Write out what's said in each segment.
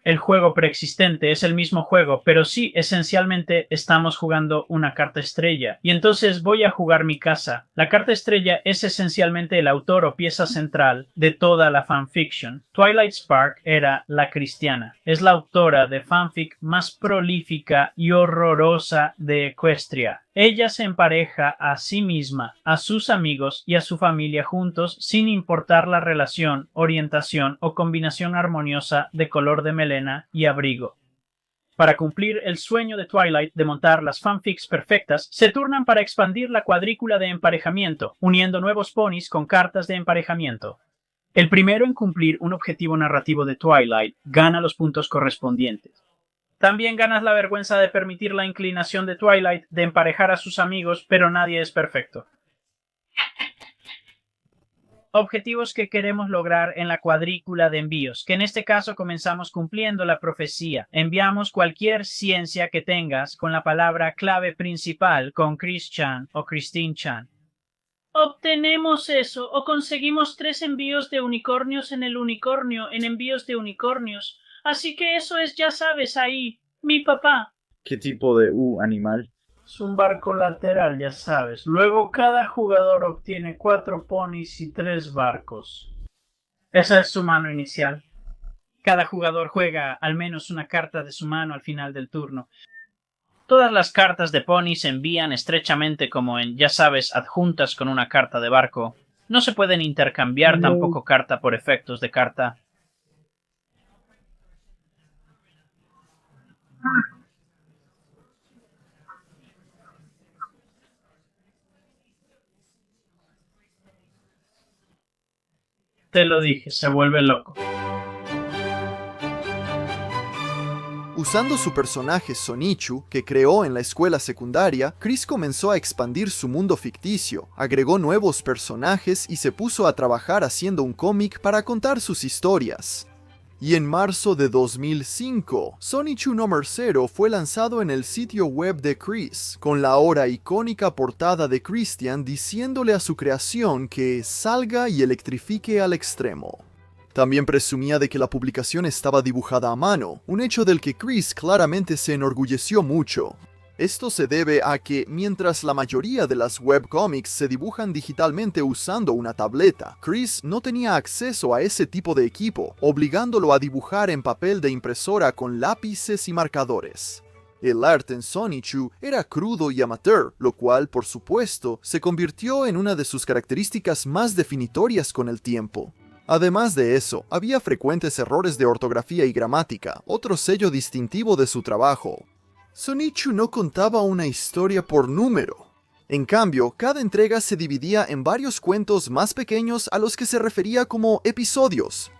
El juego preexistente es el mismo juego, pero sí, esencialmente estamos jugando una carta estrella. Y entonces voy a jugar mi casa. La carta estrella es esencialmente el autor o pieza central de toda la fanfiction. Twilight Spark era la cristiana. Es la autora de fanfic más prolífica y horrorosa de Equestria. Ella se empareja a sí misma, a sus amigos y a su familia juntos sin importar la relación, orientación o combinación armoniosa de color de melena y abrigo. Para cumplir el sueño de Twilight de montar las fanfics perfectas, se turnan para expandir la cuadrícula de emparejamiento, uniendo nuevos ponis con cartas de emparejamiento. El primero en cumplir un objetivo narrativo de Twilight gana los puntos correspondientes. También ganas la vergüenza de permitir la inclinación de Twilight de emparejar a sus amigos, pero nadie es perfecto. Objetivos que queremos lograr en la cuadrícula de envíos, que en este caso comenzamos cumpliendo la profecía. Enviamos cualquier ciencia que tengas con la palabra clave principal con Chris Chan o Christine Chan. Obtenemos eso o conseguimos 3 envíos de unicornios en el unicornio en envíos de unicornios. Así que eso es, ya sabes, ahí, mi papá. ¿Qué tipo de animal? Es un barco lateral, ya sabes. Luego cada jugador obtiene 4 ponis y 3 barcos. Esa es su mano inicial. Cada jugador juega al menos una carta de su mano al final del turno. Todas las cartas de pony se envían estrechamente como en, ya sabes, adjuntas con una carta de barco. No se pueden intercambiar tampoco carta por efectos de carta. Te lo dije, se vuelve loco. Usando su personaje Sonichu, que creó en la escuela secundaria, Chris comenzó a expandir su mundo ficticio, agregó nuevos personajes y se puso a trabajar haciendo un cómic para contar sus historias. Y en marzo de 2005, Sonichu No. 0 fue lanzado en el sitio web de Chris, con la ahora icónica portada de Christian diciéndole a su creación que salga y electrifique al extremo. También presumía de que la publicación estaba dibujada a mano, un hecho del que Chris claramente se enorgulleció mucho. Esto se debe a que, mientras la mayoría de las webcomics se dibujan digitalmente usando una tableta, Chris no tenía acceso a ese tipo de equipo, obligándolo a dibujar en papel de impresora con lápices y marcadores. El arte en Sonichu era crudo y amateur, lo cual, por supuesto, se convirtió en una de sus características más definitorias con el tiempo. Además de eso, había frecuentes errores de ortografía y gramática, otro sello distintivo de su trabajo. Sonichu no contaba una historia por número. En cambio, cada entrega se dividía en varios cuentos más pequeños a los que se refería como episodios.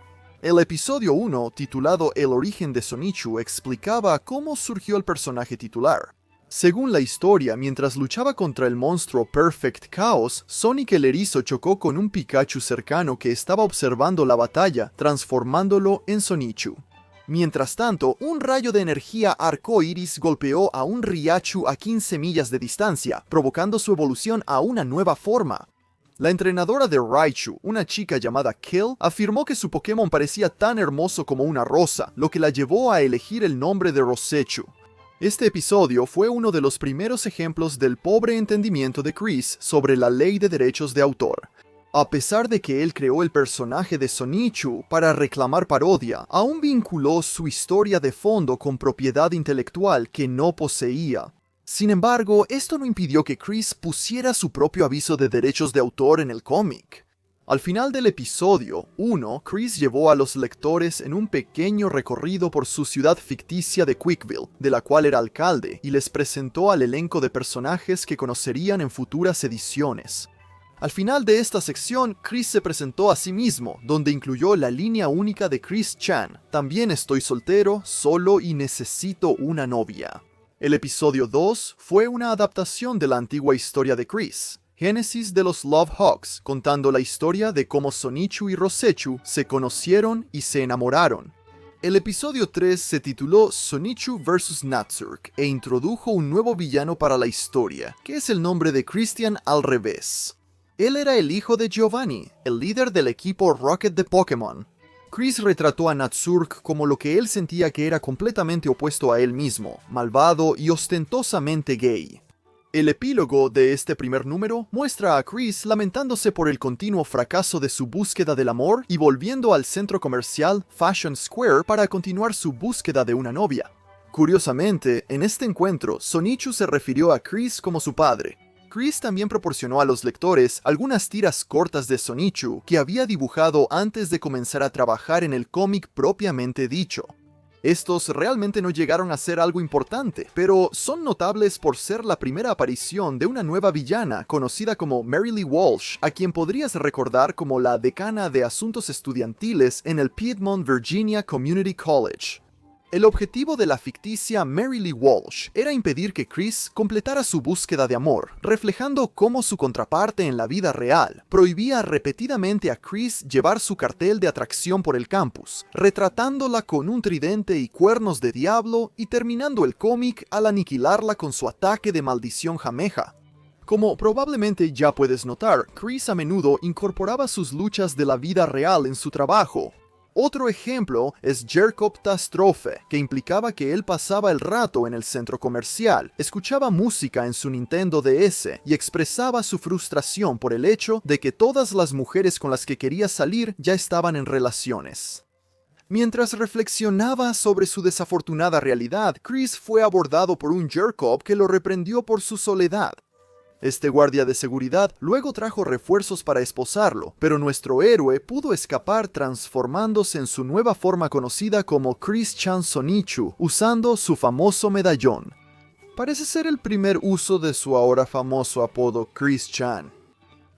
El episodio 1, titulado El origen de Sonichu, explicaba cómo surgió el personaje titular. Según la historia, mientras luchaba contra el monstruo Perfect Chaos, Sonic el erizo chocó con un Pikachu cercano que estaba observando la batalla, transformándolo en Sonichu. Mientras tanto, un rayo de energía arcoíris golpeó a un Raichu a 15 millas de distancia, provocando su evolución a una nueva forma. La entrenadora de Raichu, una chica llamada Kill, afirmó que su Pokémon parecía tan hermoso como una rosa, lo que la llevó a elegir el nombre de Rosechu. Este episodio fue uno de los primeros ejemplos del pobre entendimiento de Chris sobre la ley de derechos de autor. A pesar de que él creó el personaje de Sonichu para reclamar parodia, aún vinculó su historia de fondo con propiedad intelectual que no poseía. Sin embargo, esto no impidió que Chris pusiera su propio aviso de derechos de autor en el cómic. Al final del episodio 1, Chris llevó a los lectores en un pequeño recorrido por su ciudad ficticia de Quickville, de la cual era alcalde, y les presentó al elenco de personajes que conocerían en futuras ediciones. Al final de esta sección, Chris se presentó a sí mismo, donde incluyó la línea única de Chris Chan: también estoy soltero, solo y necesito una novia. El episodio 2 fue una adaptación de la antigua historia de Chris, Génesis de los Love Hawks, contando la historia de cómo Sonichu y Rosechu se conocieron y se enamoraron. El episodio 3 se tituló Sonichu vs. Natsurk e introdujo un nuevo villano para la historia, que es el nombre de Christian al revés. Él era el hijo de Giovanni, el líder del equipo Rocket de Pokémon. Chris retrató a Natsurk como lo que él sentía que era completamente opuesto a él mismo, malvado y ostentosamente gay. El epílogo de este primer número muestra a Chris lamentándose por el continuo fracaso de su búsqueda del amor y volviendo al centro comercial Fashion Square para continuar su búsqueda de una novia. Curiosamente, en este encuentro, Sonichu se refirió a Chris como su padre. Chris también proporcionó a los lectores algunas tiras cortas de Sonichu que había dibujado antes de comenzar a trabajar en el cómic propiamente dicho. Estos realmente no llegaron a ser algo importante, pero son notables por ser la primera aparición de una nueva villana conocida como Mary Lee Walsh, a quien podrías recordar como la decana de asuntos estudiantiles en el Piedmont Virginia Community College. El objetivo de la ficticia Mary Lee Walsh era impedir que Chris completara su búsqueda de amor, reflejando cómo su contraparte en la vida real prohibía repetidamente a Chris llevar su cartel de atracción por el campus, retratándola con un tridente y cuernos de diablo y terminando el cómic al aniquilarla con su ataque de maldición jameja. Como probablemente ya puedes notar, Chris a menudo incorporaba sus luchas de la vida real en su trabajo. Otro ejemplo es Jerkoptastrofe, que implicaba que él pasaba el rato en el centro comercial, escuchaba música en su Nintendo DS y expresaba su frustración por el hecho de que todas las mujeres con las que quería salir ya estaban en relaciones. Mientras reflexionaba sobre su desafortunada realidad, Chris fue abordado por un Jerkop que lo reprendió por su soledad. Este guardia de seguridad luego trajo refuerzos para esposarlo, pero nuestro héroe pudo escapar transformándose en su nueva forma conocida como Chris-chan Sonichu, usando su famoso medallón. Parece ser el primer uso de su ahora famoso apodo Chris-chan.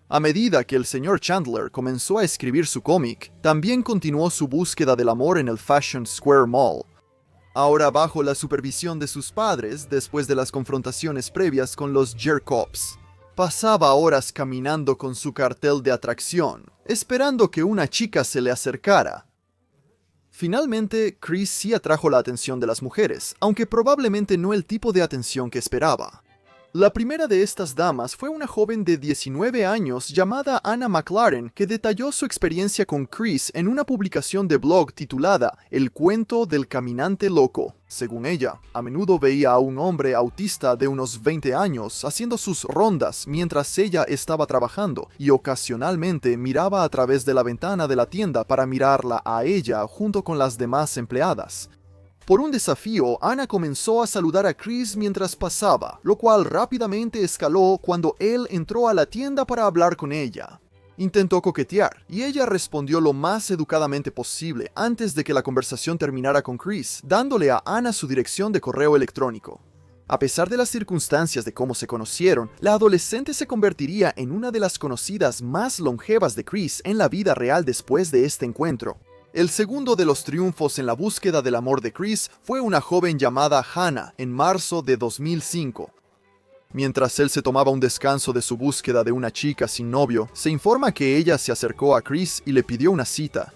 A medida que el señor Chandler comenzó a escribir su cómic, también continuó su búsqueda del amor en el Fashion Square Mall. Ahora bajo la supervisión de sus padres, después de las confrontaciones previas con los Jerkops. Pasaba horas caminando con su cartel de atracción, esperando que una chica se le acercara. Finalmente, Chris sí atrajo la atención de las mujeres, aunque probablemente no el tipo de atención que esperaba. La primera de estas damas fue una joven de 19 años llamada Anna McLaren que detalló su experiencia con Chris en una publicación de blog titulada El cuento del caminante loco. Según ella, a menudo veía a un hombre autista de unos 20 años haciendo sus rondas mientras ella estaba trabajando y ocasionalmente miraba a través de la ventana de la tienda para mirarla a ella junto con las demás empleadas. Por un desafío, Anna comenzó a saludar a Chris mientras pasaba, lo cual rápidamente escaló cuando él entró a la tienda para hablar con ella. Intentó coquetear, y ella respondió lo más educadamente posible antes de que la conversación terminara con Chris, dándole a Anna su dirección de correo electrónico. A pesar de las circunstancias de cómo se conocieron, la adolescente se convertiría en una de las conocidas más longevas de Chris en la vida real después de este encuentro. El segundo de los triunfos en la búsqueda del amor de Chris fue una joven llamada Hannah en marzo de 2005. Mientras él se tomaba un descanso de su búsqueda de una chica sin novio, se informa que ella se acercó a Chris y le pidió una cita.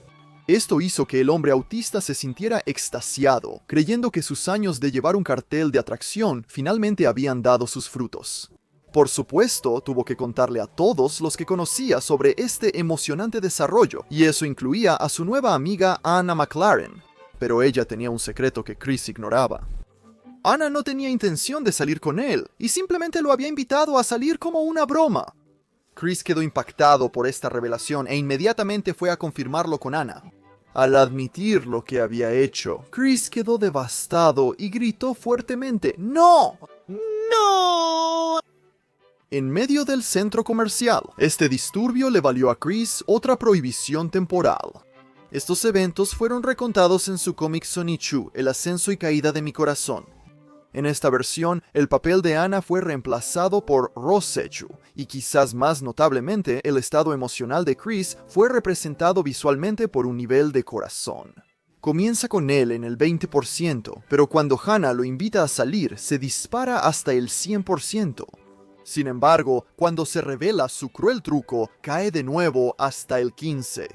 Esto hizo que el hombre autista se sintiera extasiado, creyendo que sus años de llevar un cartel de atracción finalmente habían dado sus frutos. Por supuesto, tuvo que contarle a todos los que conocía sobre este emocionante desarrollo, y eso incluía a su nueva amiga Anna McLaren. Pero ella tenía un secreto que Chris ignoraba. Anna no tenía intención de salir con él, y simplemente lo había invitado a salir como una broma. Chris quedó impactado por esta revelación e inmediatamente fue a confirmarlo con Anna. Al admitir lo que había hecho, Chris quedó devastado y gritó fuertemente ¡No! ¡No! En medio del centro comercial, este disturbio le valió a Chris otra prohibición temporal. Estos eventos fueron recontados en su cómic Sonichu, El ascenso y caída de mi corazón. En esta versión, el papel de Anna fue reemplazado por Rosechu, y quizás más notablemente, el estado emocional de Chris fue representado visualmente por un nivel de corazón. Comienza con él en el 20%, pero cuando Hannah lo invita a salir, se dispara hasta el 100%. Sin embargo, cuando se revela su cruel truco, cae de nuevo hasta el 15%.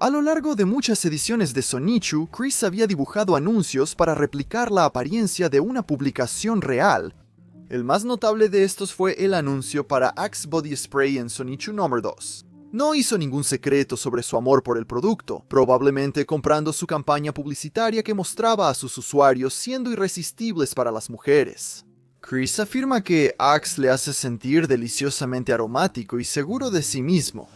A lo largo de muchas ediciones de Sonichu, Chris había dibujado anuncios para replicar la apariencia de una publicación real. El más notable de estos fue el anuncio para Axe Body Spray en Sonichu número 2. No hizo ningún secreto sobre su amor por el producto, probablemente comprando su campaña publicitaria que mostraba a sus usuarios siendo irresistibles para las mujeres. Chris afirma que Axe le hace sentir deliciosamente aromático y seguro de sí mismo.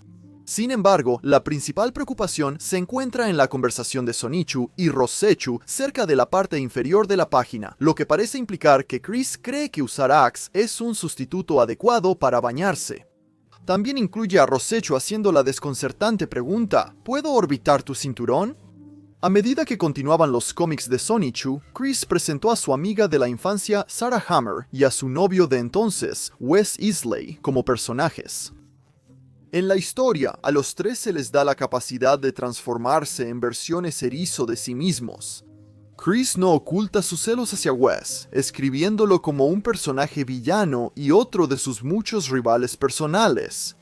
Sin embargo, la principal preocupación se encuentra en la conversación de Sonichu y Rosechu cerca de la parte inferior de la página, lo que parece implicar que Chris cree que usar Axe es un sustituto adecuado para bañarse. También incluye a Rosechu haciendo la desconcertante pregunta: ¿puedo orbitar tu cinturón? A medida que continuaban los cómics de Sonichu, Chris presentó a su amiga de la infancia Sarah Hammer y a su novio de entonces, Wes Isley, como personajes. En la historia, a los tres se les da la capacidad de transformarse en versiones erizo de sí mismos. Chris no oculta sus celos hacia Wes, escribiéndolo como un personaje villano y otro de sus muchos rivales personales.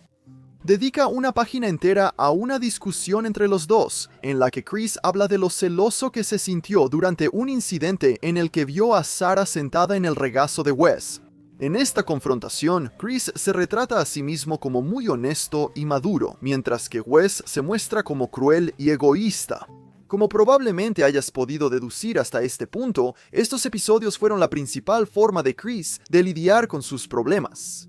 Dedica una página entera a una discusión entre los dos, en la que Chris habla de lo celoso que se sintió durante un incidente en el que vio a Sarah sentada en el regazo de Wes. En esta confrontación, Chris se retrata a sí mismo como muy honesto y maduro, mientras que Wes se muestra como cruel y egoísta. Como probablemente hayas podido deducir hasta este punto, estos episodios fueron la principal forma de Chris de lidiar con sus problemas.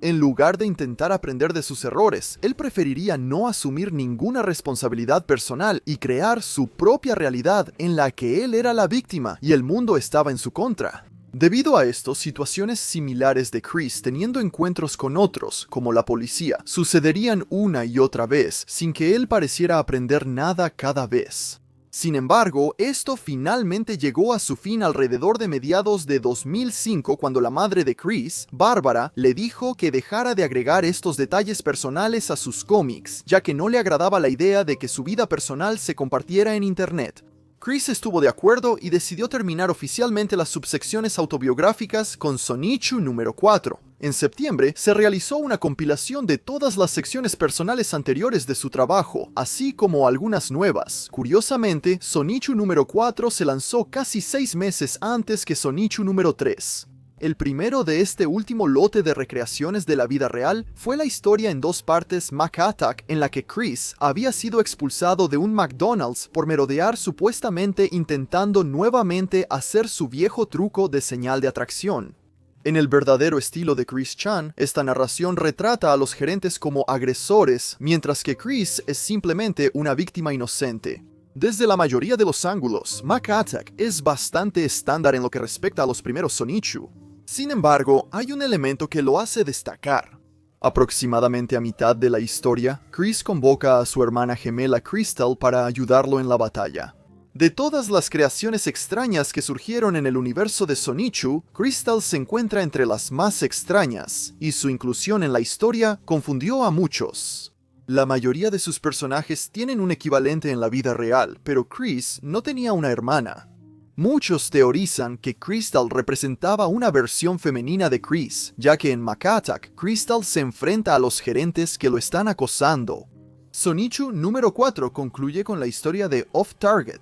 En lugar de intentar aprender de sus errores, él preferiría no asumir ninguna responsabilidad personal y crear su propia realidad en la que él era la víctima y el mundo estaba en su contra. Debido a esto, situaciones similares de Chris teniendo encuentros con otros, como la policía, sucederían una y otra vez, sin que él pareciera aprender nada cada vez. Sin embargo, esto finalmente llegó a su fin alrededor de mediados de 2005 cuando la madre de Chris, Bárbara, le dijo que dejara de agregar estos detalles personales a sus cómics, ya que no le agradaba la idea de que su vida personal se compartiera en internet. Chris estuvo de acuerdo y decidió terminar oficialmente las subsecciones autobiográficas con Sonichu número 4. En septiembre se realizó una compilación de todas las secciones personales anteriores de su trabajo, así como algunas nuevas. Curiosamente, Sonichu número 4 se lanzó casi 6 meses antes que Sonichu número 3. El primero de este último lote de recreaciones de la vida real fue la historia en 2 partes Mac Attack, en la que Chris había sido expulsado de un McDonald's por merodear supuestamente intentando nuevamente hacer su viejo truco de señal de atracción. En el verdadero estilo de Chris Chan, esta narración retrata a los gerentes como agresores, mientras que Chris es simplemente una víctima inocente. Desde la mayoría de los ángulos, Mac Attack es bastante estándar en lo que respecta a los primeros Sonichu. Sin embargo, hay un elemento que lo hace destacar. Aproximadamente a mitad de la historia, Chris convoca a su hermana gemela Crystal para ayudarlo en la batalla. De todas las creaciones extrañas que surgieron en el universo de Sonichu, Crystal se encuentra entre las más extrañas, y su inclusión en la historia confundió a muchos. La mayoría de sus personajes tienen un equivalente en la vida real, pero Chris no tenía una hermana. Muchos teorizan que Crystal representaba una versión femenina de Chris, ya que en Mac Attack, Crystal se enfrenta a los gerentes que lo están acosando. Sonichu número 4 concluye con la historia de Off Target.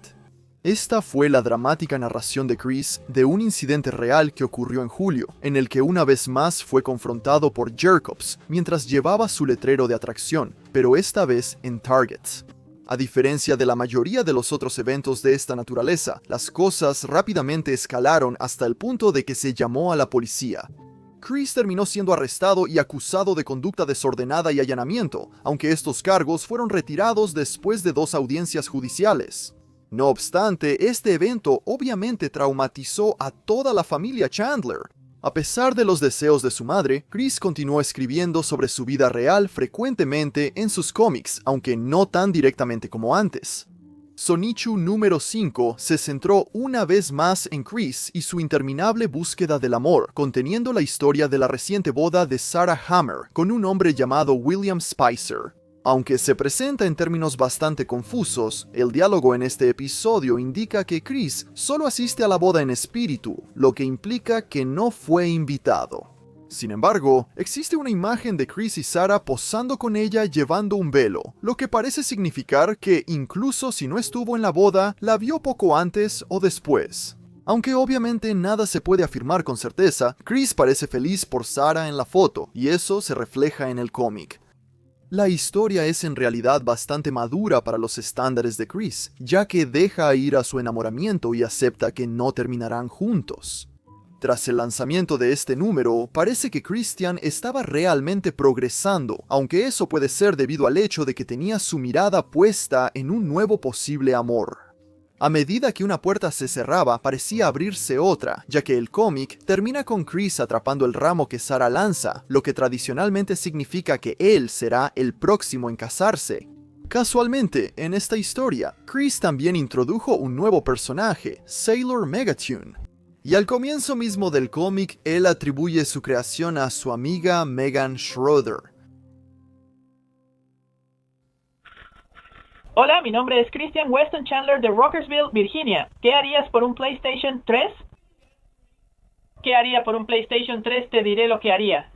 Esta fue la dramática narración de Chris de un incidente real que ocurrió en julio, en el que una vez más fue confrontado por Jacobs mientras llevaba su letrero de atracción, pero esta vez en Target. A diferencia de la mayoría de los otros eventos de esta naturaleza, las cosas rápidamente escalaron hasta el punto de que se llamó a la policía. Chris terminó siendo arrestado y acusado de conducta desordenada y allanamiento, aunque estos cargos fueron retirados después de 2 audiencias judiciales. No obstante, este evento obviamente traumatizó a toda la familia Chandler. A pesar de los deseos de su madre, Chris continuó escribiendo sobre su vida real frecuentemente en sus cómics, aunque no tan directamente como antes. Sonichu número 5 se centró una vez más en Chris y su interminable búsqueda del amor, conteniendo la historia de la reciente boda de Sarah Hammer con un hombre llamado William Spicer. Aunque se presenta en términos bastante confusos, el diálogo en este episodio indica que Chris solo asiste a la boda en espíritu, lo que implica que no fue invitado. Sin embargo, existe una imagen de Chris y Sarah posando con ella llevando un velo, lo que parece significar que incluso si no estuvo en la boda, la vio poco antes o después. Aunque obviamente nada se puede afirmar con certeza, Chris parece feliz por Sarah en la foto, y eso se refleja en el cómic. La historia es en realidad bastante madura para los estándares de Chris, ya que deja ir a su enamoramiento y acepta que no terminarán juntos. Tras el lanzamiento de este número, parece que Christian estaba realmente progresando, aunque eso puede ser debido al hecho de que tenía su mirada puesta en un nuevo posible amor. A medida que una puerta se cerraba, parecía abrirse otra, ya que el cómic termina con Chris atrapando el ramo que Sarah lanza, lo que tradicionalmente significa que él será el próximo en casarse. Casualmente, en esta historia, Chris también introdujo un nuevo personaje, Sailor Megatune. Y al comienzo mismo del cómic, él atribuye su creación a su amiga Megan Schroeder. Hola, mi nombre es Christian Weston Chandler de Rockersville, Virginia. ¿Qué harías por un PlayStation 3? ¿Qué haría por un PlayStation 3? Te diré lo que haría.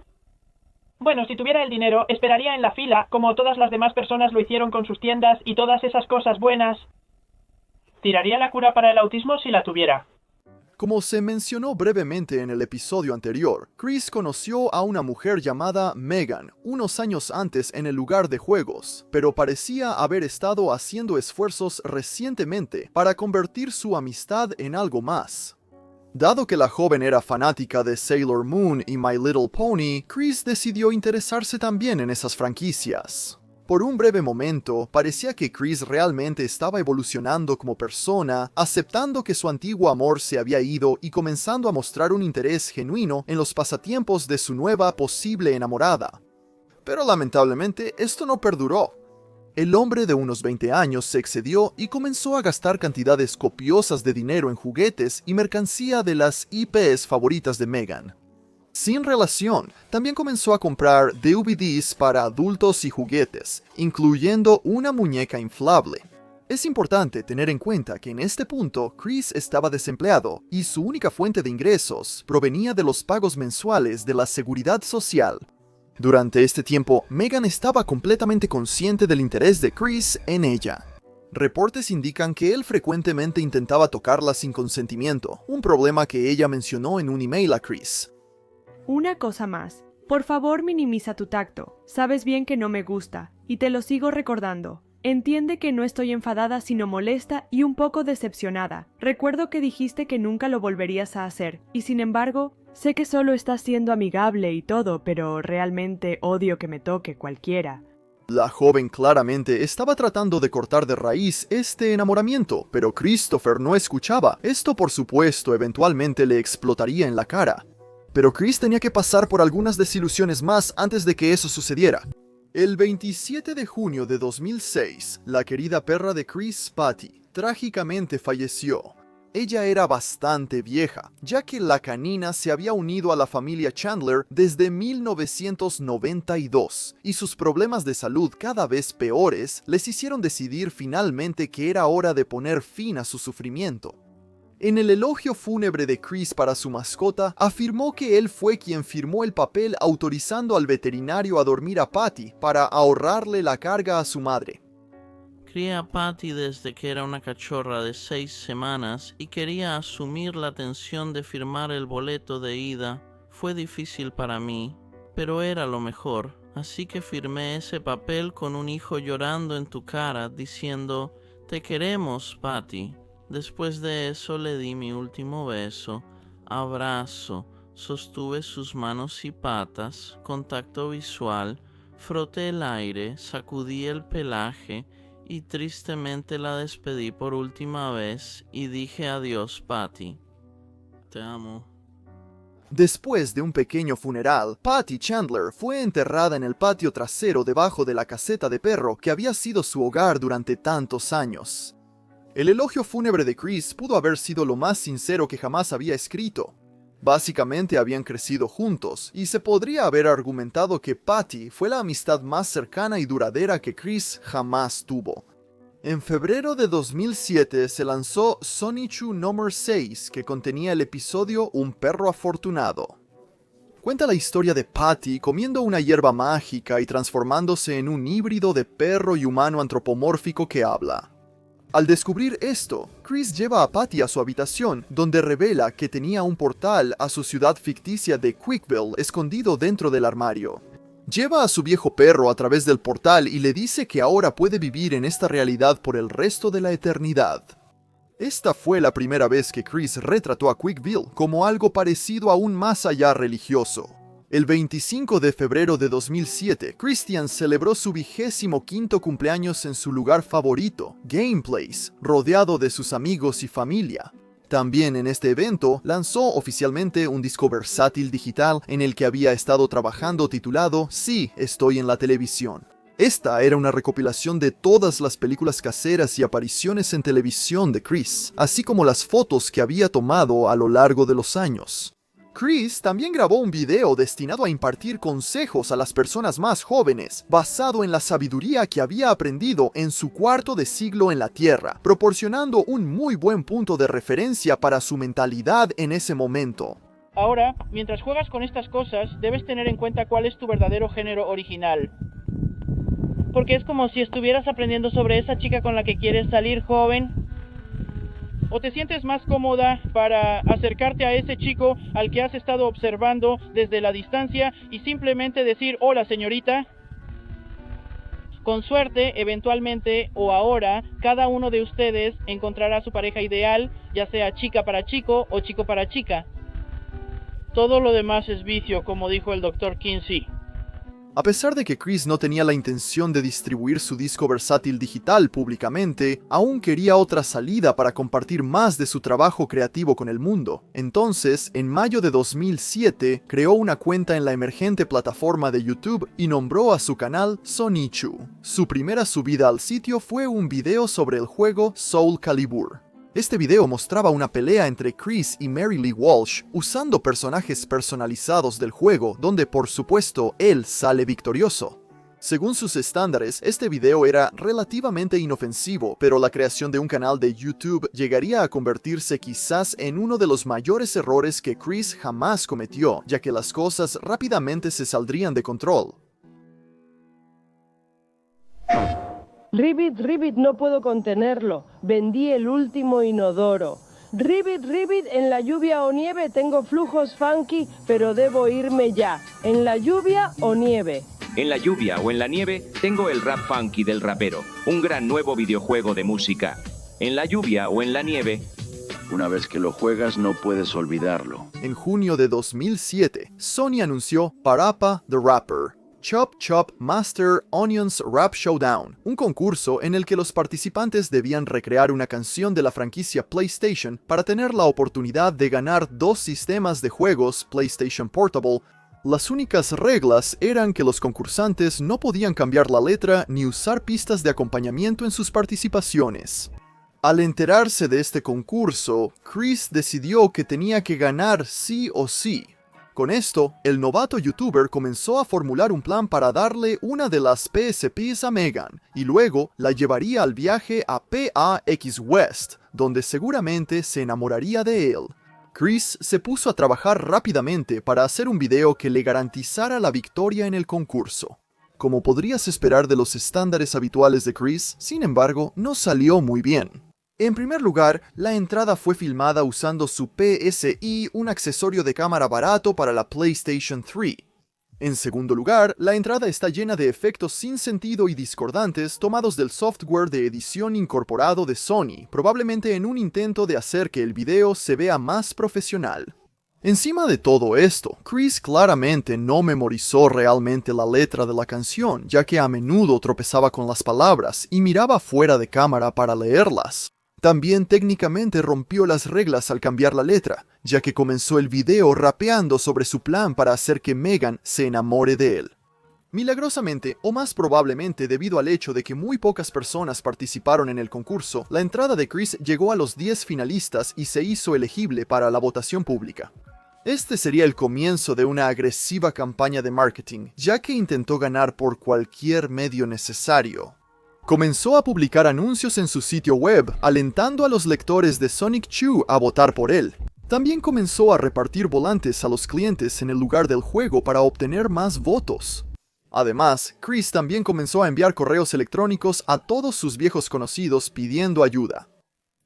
Bueno, si tuviera el dinero, esperaría en la fila, como todas las demás personas lo hicieron con sus tiendas y todas esas cosas buenas. Tiraría la cura para el autismo si la tuviera. Como se mencionó brevemente en el episodio anterior, Chris conoció a una mujer llamada Megan unos años antes en el lugar de juegos, pero parecía haber estado haciendo esfuerzos recientemente para convertir su amistad en algo más. Dado que la joven era fanática de Sailor Moon y My Little Pony, Chris decidió interesarse también en esas franquicias. Por un breve momento, parecía que Chris realmente estaba evolucionando como persona, aceptando que su antiguo amor se había ido y comenzando a mostrar un interés genuino en los pasatiempos de su nueva posible enamorada. Pero lamentablemente, esto no perduró. El hombre de unos 20 años se excedió y comenzó a gastar cantidades copiosas de dinero en juguetes y mercancía de las IPs favoritas de Megan. Sin relación, también comenzó a comprar DVDs para adultos y juguetes, incluyendo una muñeca inflable. Es importante tener en cuenta que en este punto Chris estaba desempleado y su única fuente de ingresos provenía de los pagos mensuales de la seguridad social. Durante este tiempo, Megan estaba completamente consciente del interés de Chris en ella. Reportes indican que él frecuentemente intentaba tocarla sin consentimiento, un problema que ella mencionó en un email a Chris. Una cosa más. Por favor, minimiza tu tacto. Sabes bien que no me gusta, y te lo sigo recordando. Entiende que no estoy enfadada sino molesta y un poco decepcionada. Recuerdo que dijiste que nunca lo volverías a hacer, y sin embargo, sé que solo estás siendo amigable y todo, pero realmente odio que me toque cualquiera. La joven claramente estaba tratando de cortar de raíz este enamoramiento, pero Christopher no escuchaba. Esto por supuesto eventualmente le explotaría en la cara. Pero Chris tenía que pasar por algunas desilusiones más antes de que eso sucediera. El 27 de junio de 2006, la querida perra de Chris, Patty, trágicamente falleció. Ella era bastante vieja, ya que la canina se había unido a la familia Chandler desde 1992, y sus problemas de salud cada vez peores les hicieron decidir finalmente que era hora de poner fin a su sufrimiento. En el elogio fúnebre de Chris para su mascota, afirmó que él fue quien firmó el papel autorizando al veterinario a dormir a Patty para ahorrarle la carga a su madre. Crié a Patty desde que era una cachorra de 6 semanas y quería asumir la tensión de firmar el boleto de ida. Fue difícil para mí, pero era lo mejor, así que firmé ese papel con un hijo llorando en tu cara, diciendo, «Te queremos, Patty». Después de eso le di mi último beso, abrazo, sostuve sus manos y patas, contacto visual, froté el aire, sacudí el pelaje y tristemente la despedí por última vez y dije adiós, Patty. Te amo. Después de un pequeño funeral, Patty Chandler fue enterrada en el patio trasero debajo de la caseta de perro que había sido su hogar durante tantos años. El elogio fúnebre de Chris pudo haber sido lo más sincero que jamás había escrito. Básicamente habían crecido juntos, y se podría haber argumentado que Patty fue la amistad más cercana y duradera que Chris jamás tuvo. En febrero de 2007 se lanzó Sonichu No. 6, que contenía el episodio Un perro afortunado. Cuenta la historia de Patty comiendo una hierba mágica y transformándose en un híbrido de perro y humano antropomórfico que habla. Al descubrir esto, Chris lleva a Patty a su habitación, donde revela que tenía un portal a su ciudad ficticia de Quickville escondido dentro del armario. Lleva a su viejo perro a través del portal y le dice que ahora puede vivir en esta realidad por el resto de la eternidad. Esta fue la primera vez que Chris retrató a Quickville como algo parecido aún más allá religioso. El 25 de febrero de 2007, Christian celebró su 25º cumpleaños en su lugar favorito, Gameplace, rodeado de sus amigos y familia. También en este evento lanzó oficialmente un disco versátil digital en el que había estado trabajando titulado Sí, estoy en la televisión. Esta era una recopilación de todas las películas caseras y apariciones en televisión de Chris, así como las fotos que había tomado a lo largo de los años. Chris también grabó un video destinado a impartir consejos a las personas más jóvenes, basado en la sabiduría que había aprendido en su cuarto de siglo en la Tierra, proporcionando un muy buen punto de referencia para su mentalidad en ese momento. Ahora, mientras juegas con estas cosas, debes tener en cuenta cuál es tu verdadero género original. Porque es como si estuvieras aprendiendo sobre esa chica con la que quieres salir, joven. ¿O te sientes más cómoda para acercarte a ese chico al que has estado observando desde la distancia y simplemente decir hola, señorita? Con suerte, eventualmente o ahora, cada uno de ustedes encontrará su pareja ideal, ya sea chica para chico o chico para chica. Todo lo demás es vicio, como dijo el Dr. Kinsey. A pesar de que Chris no tenía la intención de distribuir su disco versátil digital públicamente, aún quería otra salida para compartir más de su trabajo creativo con el mundo. Entonces, en mayo de 2007, creó una cuenta en la emergente plataforma de YouTube y nombró a su canal Sonichu. Su primera subida al sitio fue un video sobre el juego Soul Calibur. Este video mostraba una pelea entre Chris y Mary Lee Walsh usando personajes personalizados del juego, donde por supuesto él sale victorioso. Según sus estándares, este video era relativamente inofensivo, pero la creación de un canal de YouTube llegaría a convertirse quizás en uno de los mayores errores que Chris jamás cometió, ya que las cosas rápidamente se saldrían de control. Ribbit, Ribbit, no puedo contenerlo. Vendí el último inodoro. Ribbit, Ribbit, en la lluvia o nieve tengo flujos funky, pero debo irme ya. ¿En la lluvia o nieve? En la lluvia o en la nieve tengo el rap funky del rapero, un gran nuevo videojuego de música. En la lluvia o en la nieve. Una vez que lo juegas no puedes olvidarlo. En junio de 2007, Sony anunció Parappa the Rapper, Chop Chop Master Onions Rap Showdown, un concurso en el que los participantes debían recrear una canción de la franquicia PlayStation para tener la oportunidad de ganar 2 sistemas de juegos PlayStation Portable. Las únicas reglas eran que los concursantes no podían cambiar la letra ni usar pistas de acompañamiento en sus participaciones. Al enterarse de este concurso, Chris decidió que tenía que ganar sí o sí. Con esto, el novato youtuber comenzó a formular un plan para darle una de las PSPs a Megan, y luego la llevaría al viaje a PAX West, donde seguramente se enamoraría de él. Chris se puso a trabajar rápidamente para hacer un video que le garantizara la victoria en el concurso. Como podrías esperar de los estándares habituales de Chris, sin embargo, no salió muy bien. En primer lugar, la entrada fue filmada usando su PSI, un accesorio de cámara barato para la PlayStation 3. En segundo lugar, la entrada está llena de efectos sin sentido y discordantes tomados del software de edición incorporado de Sony, probablemente en un intento de hacer que el video se vea más profesional. Encima de todo esto, Chris claramente no memorizó realmente la letra de la canción, ya que a menudo tropezaba con las palabras y miraba fuera de cámara para leerlas. También técnicamente rompió las reglas al cambiar la letra, ya que comenzó el video rapeando sobre su plan para hacer que Megan se enamore de él. Milagrosamente, o más probablemente debido al hecho de que muy pocas personas participaron en el concurso, la entrada de Chris llegó a los 10 finalistas y se hizo elegible para la votación pública. Este sería el comienzo de una agresiva campaña de marketing, ya que intentó ganar por cualquier medio necesario. Comenzó a publicar anuncios en su sitio web, alentando a los lectores de Sonic Chew a votar por él. También comenzó a repartir volantes a los clientes en el lugar del juego para obtener más votos. Además, Chris también comenzó a enviar correos electrónicos a todos sus viejos conocidos pidiendo ayuda.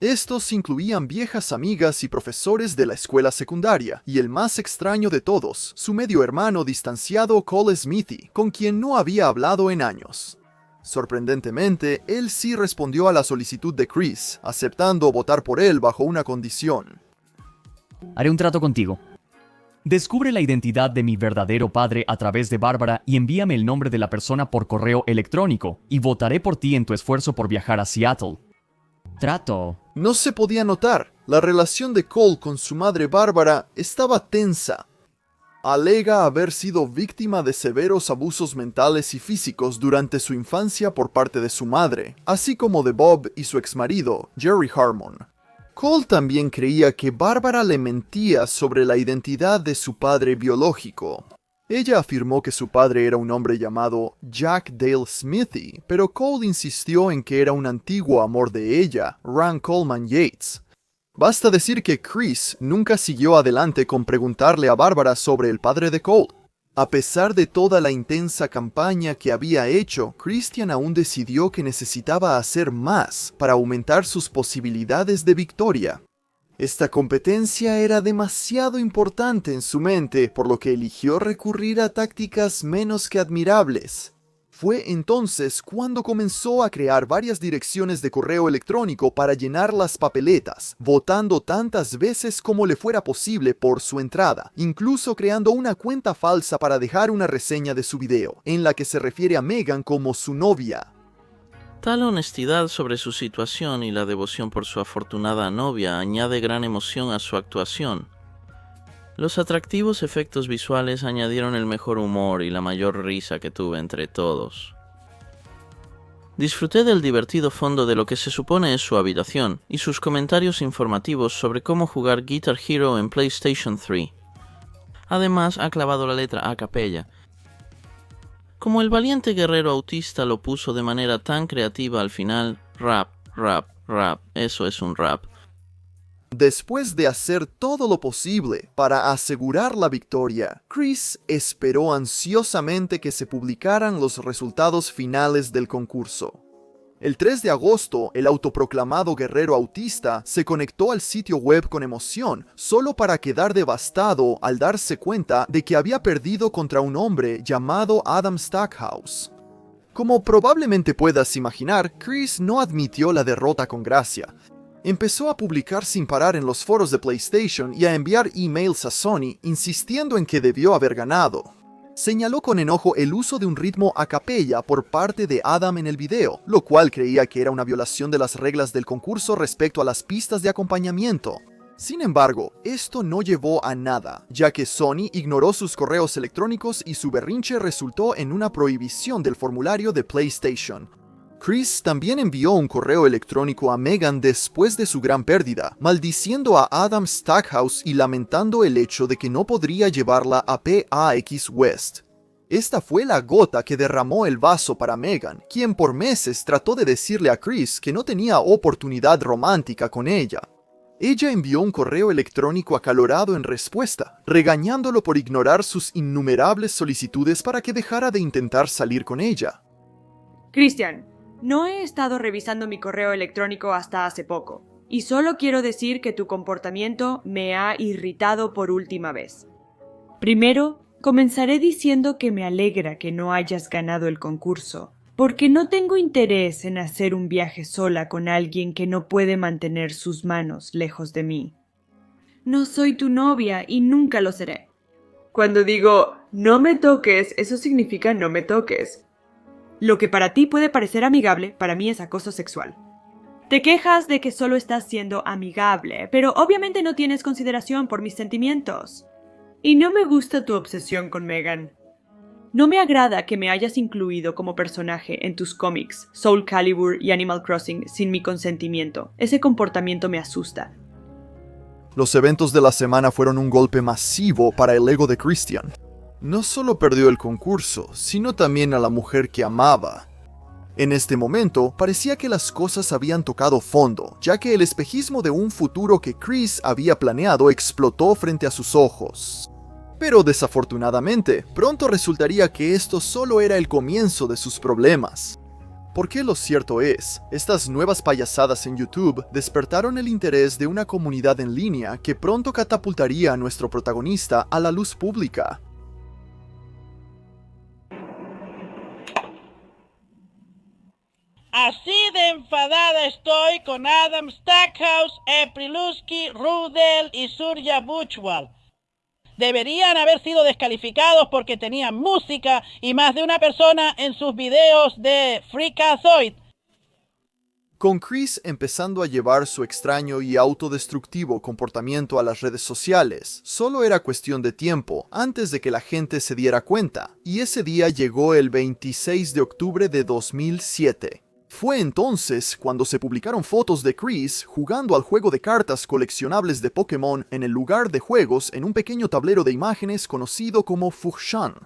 Estos incluían viejas amigas y profesores de la escuela secundaria, y el más extraño de todos, su medio hermano distanciado Cole Smithy, con quien no había hablado en años. Sorprendentemente, él sí respondió a la solicitud de Chris, aceptando votar por él bajo una condición. Haré un trato contigo. Descubre la identidad de mi verdadero padre a través de Bárbara y envíame el nombre de la persona por correo electrónico, y votaré por ti en tu esfuerzo por viajar a Seattle. Trato. No se podía notar. La relación de Cole con su madre Bárbara estaba tensa. Alega haber sido víctima de severos abusos mentales y físicos durante su infancia por parte de su madre, así como de Bob y su exmarido, Jerry Harmon. Cole también creía que Bárbara le mentía sobre la identidad de su padre biológico. Ella afirmó que su padre era un hombre llamado Jack Dale Smithy, pero Cole insistió en que era un antiguo amor de ella, Rand Coleman Yates. Basta decir que Chris nunca siguió adelante con preguntarle a Bárbara sobre el padre de Cole. A pesar de toda la intensa campaña que había hecho, Christian aún decidió que necesitaba hacer más para aumentar sus posibilidades de victoria. Esta competencia era demasiado importante en su mente, por lo que eligió recurrir a tácticas menos que admirables. Fue entonces cuando comenzó a crear varias direcciones de correo electrónico para llenar las papeletas, votando tantas veces como le fuera posible por su entrada, incluso creando una cuenta falsa para dejar una reseña de su video, en la que se refiere a Meghan como su novia. Tal honestidad sobre su situación y la devoción por su afortunada novia añade gran emoción a su actuación. Los atractivos efectos visuales añadieron el mejor humor y la mayor risa que tuve entre todos. Disfruté del divertido fondo de lo que se supone es su habitación y sus comentarios informativos sobre cómo jugar Guitar Hero en PlayStation 3. Además, ha clavado la letra a capella. Como el valiente guerrero autista lo puso de manera tan creativa al final, rap, rap, rap, eso es un rap. Después de hacer todo lo posible para asegurar la victoria, Chris esperó ansiosamente que se publicaran los resultados finales del concurso. El 3 de agosto, el autoproclamado guerrero autista se conectó al sitio web con emoción, solo para quedar devastado al darse cuenta de que había perdido contra un hombre llamado Adam Stackhouse. Como probablemente puedas imaginar, Chris no admitió la derrota con gracia. Empezó a publicar sin parar en los foros de PlayStation y a enviar emails a Sony insistiendo en que debió haber ganado. Señaló con enojo el uso de un ritmo a capella por parte de Adam en el video, lo cual creía que era una violación de las reglas del concurso respecto a las pistas de acompañamiento. Sin embargo, esto no llevó a nada, ya que Sony ignoró sus correos electrónicos y su berrinche resultó en una prohibición del formulario de PlayStation. Chris también envió un correo electrónico a Meghan después de su gran pérdida, maldiciendo a Adam Stackhouse y lamentando el hecho de que no podría llevarla a PAX West. Esta fue la gota que derramó el vaso para Meghan, quien por meses trató de decirle a Chris que no tenía oportunidad romántica con ella. Ella envió un correo electrónico acalorado en respuesta, regañándolo por ignorar sus innumerables solicitudes para que dejara de intentar salir con ella. Christian, no he estado revisando mi correo electrónico hasta hace poco, y solo quiero decir que tu comportamiento me ha irritado por última vez. Primero, comenzaré diciendo que me alegra que no hayas ganado el concurso, porque no tengo interés en hacer un viaje sola con alguien que no puede mantener sus manos lejos de mí. No soy tu novia y nunca lo seré. Cuando digo no me toques, eso significa no me toques. Lo que para ti puede parecer amigable, para mí es acoso sexual. Te quejas de que solo estás siendo amigable, pero obviamente no tienes consideración por mis sentimientos. Y no me gusta tu obsesión con Meghan. No me agrada que me hayas incluido como personaje en tus cómics, Soul Calibur y Animal Crossing sin mi consentimiento. Ese comportamiento me asusta. Los eventos de la semana fueron un golpe masivo para el ego de Christian. No solo perdió el concurso, sino también a la mujer que amaba. En este momento, parecía que las cosas habían tocado fondo, ya que el espejismo de un futuro que Chris había planeado explotó frente a sus ojos. Pero desafortunadamente, pronto resultaría que esto solo era el comienzo de sus problemas. Porque lo cierto es, estas nuevas payasadas en YouTube despertaron el interés de una comunidad en línea que pronto catapultaría a nuestro protagonista a la luz pública. Así de enfadada estoy con Adam Stackhouse, Prilusky, Rudel y Surya Butchwal. Deberían haber sido descalificados porque tenían música y más de una persona en sus videos de Freakazoid. Con Chris empezando a llevar su extraño y autodestructivo comportamiento a las redes sociales, solo era cuestión de tiempo antes de que la gente se diera cuenta, y ese día llegó el 26 de octubre de 2007. Fue entonces cuando se publicaron fotos de Chris jugando al juego de cartas coleccionables de Pokémon en el lugar de juegos en un pequeño tablero de imágenes conocido como Furshan.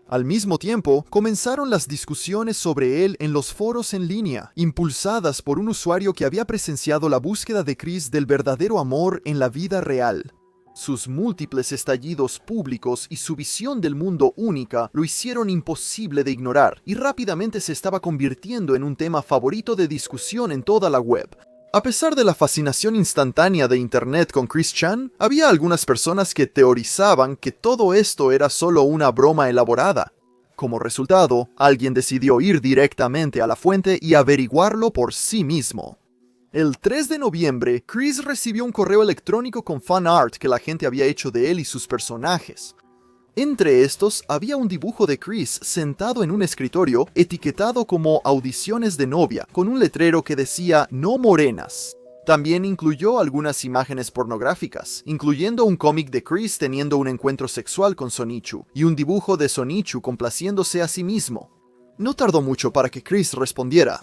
Al mismo tiempo, comenzaron las discusiones sobre él en los foros en línea, impulsadas por un usuario que había presenciado la búsqueda de Chris del verdadero amor en la vida real. Sus múltiples estallidos públicos y su visión del mundo única lo hicieron imposible de ignorar, y rápidamente se estaba convirtiendo en un tema favorito de discusión en toda la web. A pesar de la fascinación instantánea de Internet con Chris Chan, había algunas personas que teorizaban que todo esto era solo una broma elaborada. Como resultado, alguien decidió ir directamente a la fuente y averiguarlo por sí mismo. El 3 de noviembre, Chris recibió un correo electrónico con fan art que la gente había hecho de él y sus personajes. Entre estos había un dibujo de Chris sentado en un escritorio etiquetado como audiciones de novia, con un letrero que decía "no morenas". También incluyó algunas imágenes pornográficas, incluyendo un cómic de Chris teniendo un encuentro sexual con Sonichu, y un dibujo de Sonichu complaciéndose a sí mismo. No tardó mucho para que Chris respondiera.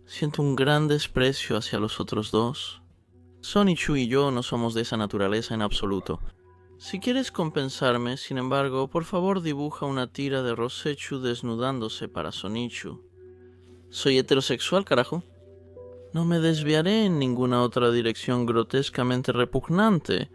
Siento un gran desprecio hacia los otros dos. Sonichu y yo no somos de esa naturaleza en absoluto. Si quieres compensarme, sin embargo, por favor dibuja una tira de Rosechu desnudándose para Sonichu. Soy heterosexual, carajo. No me desviaré en ninguna otra dirección grotescamente repugnante.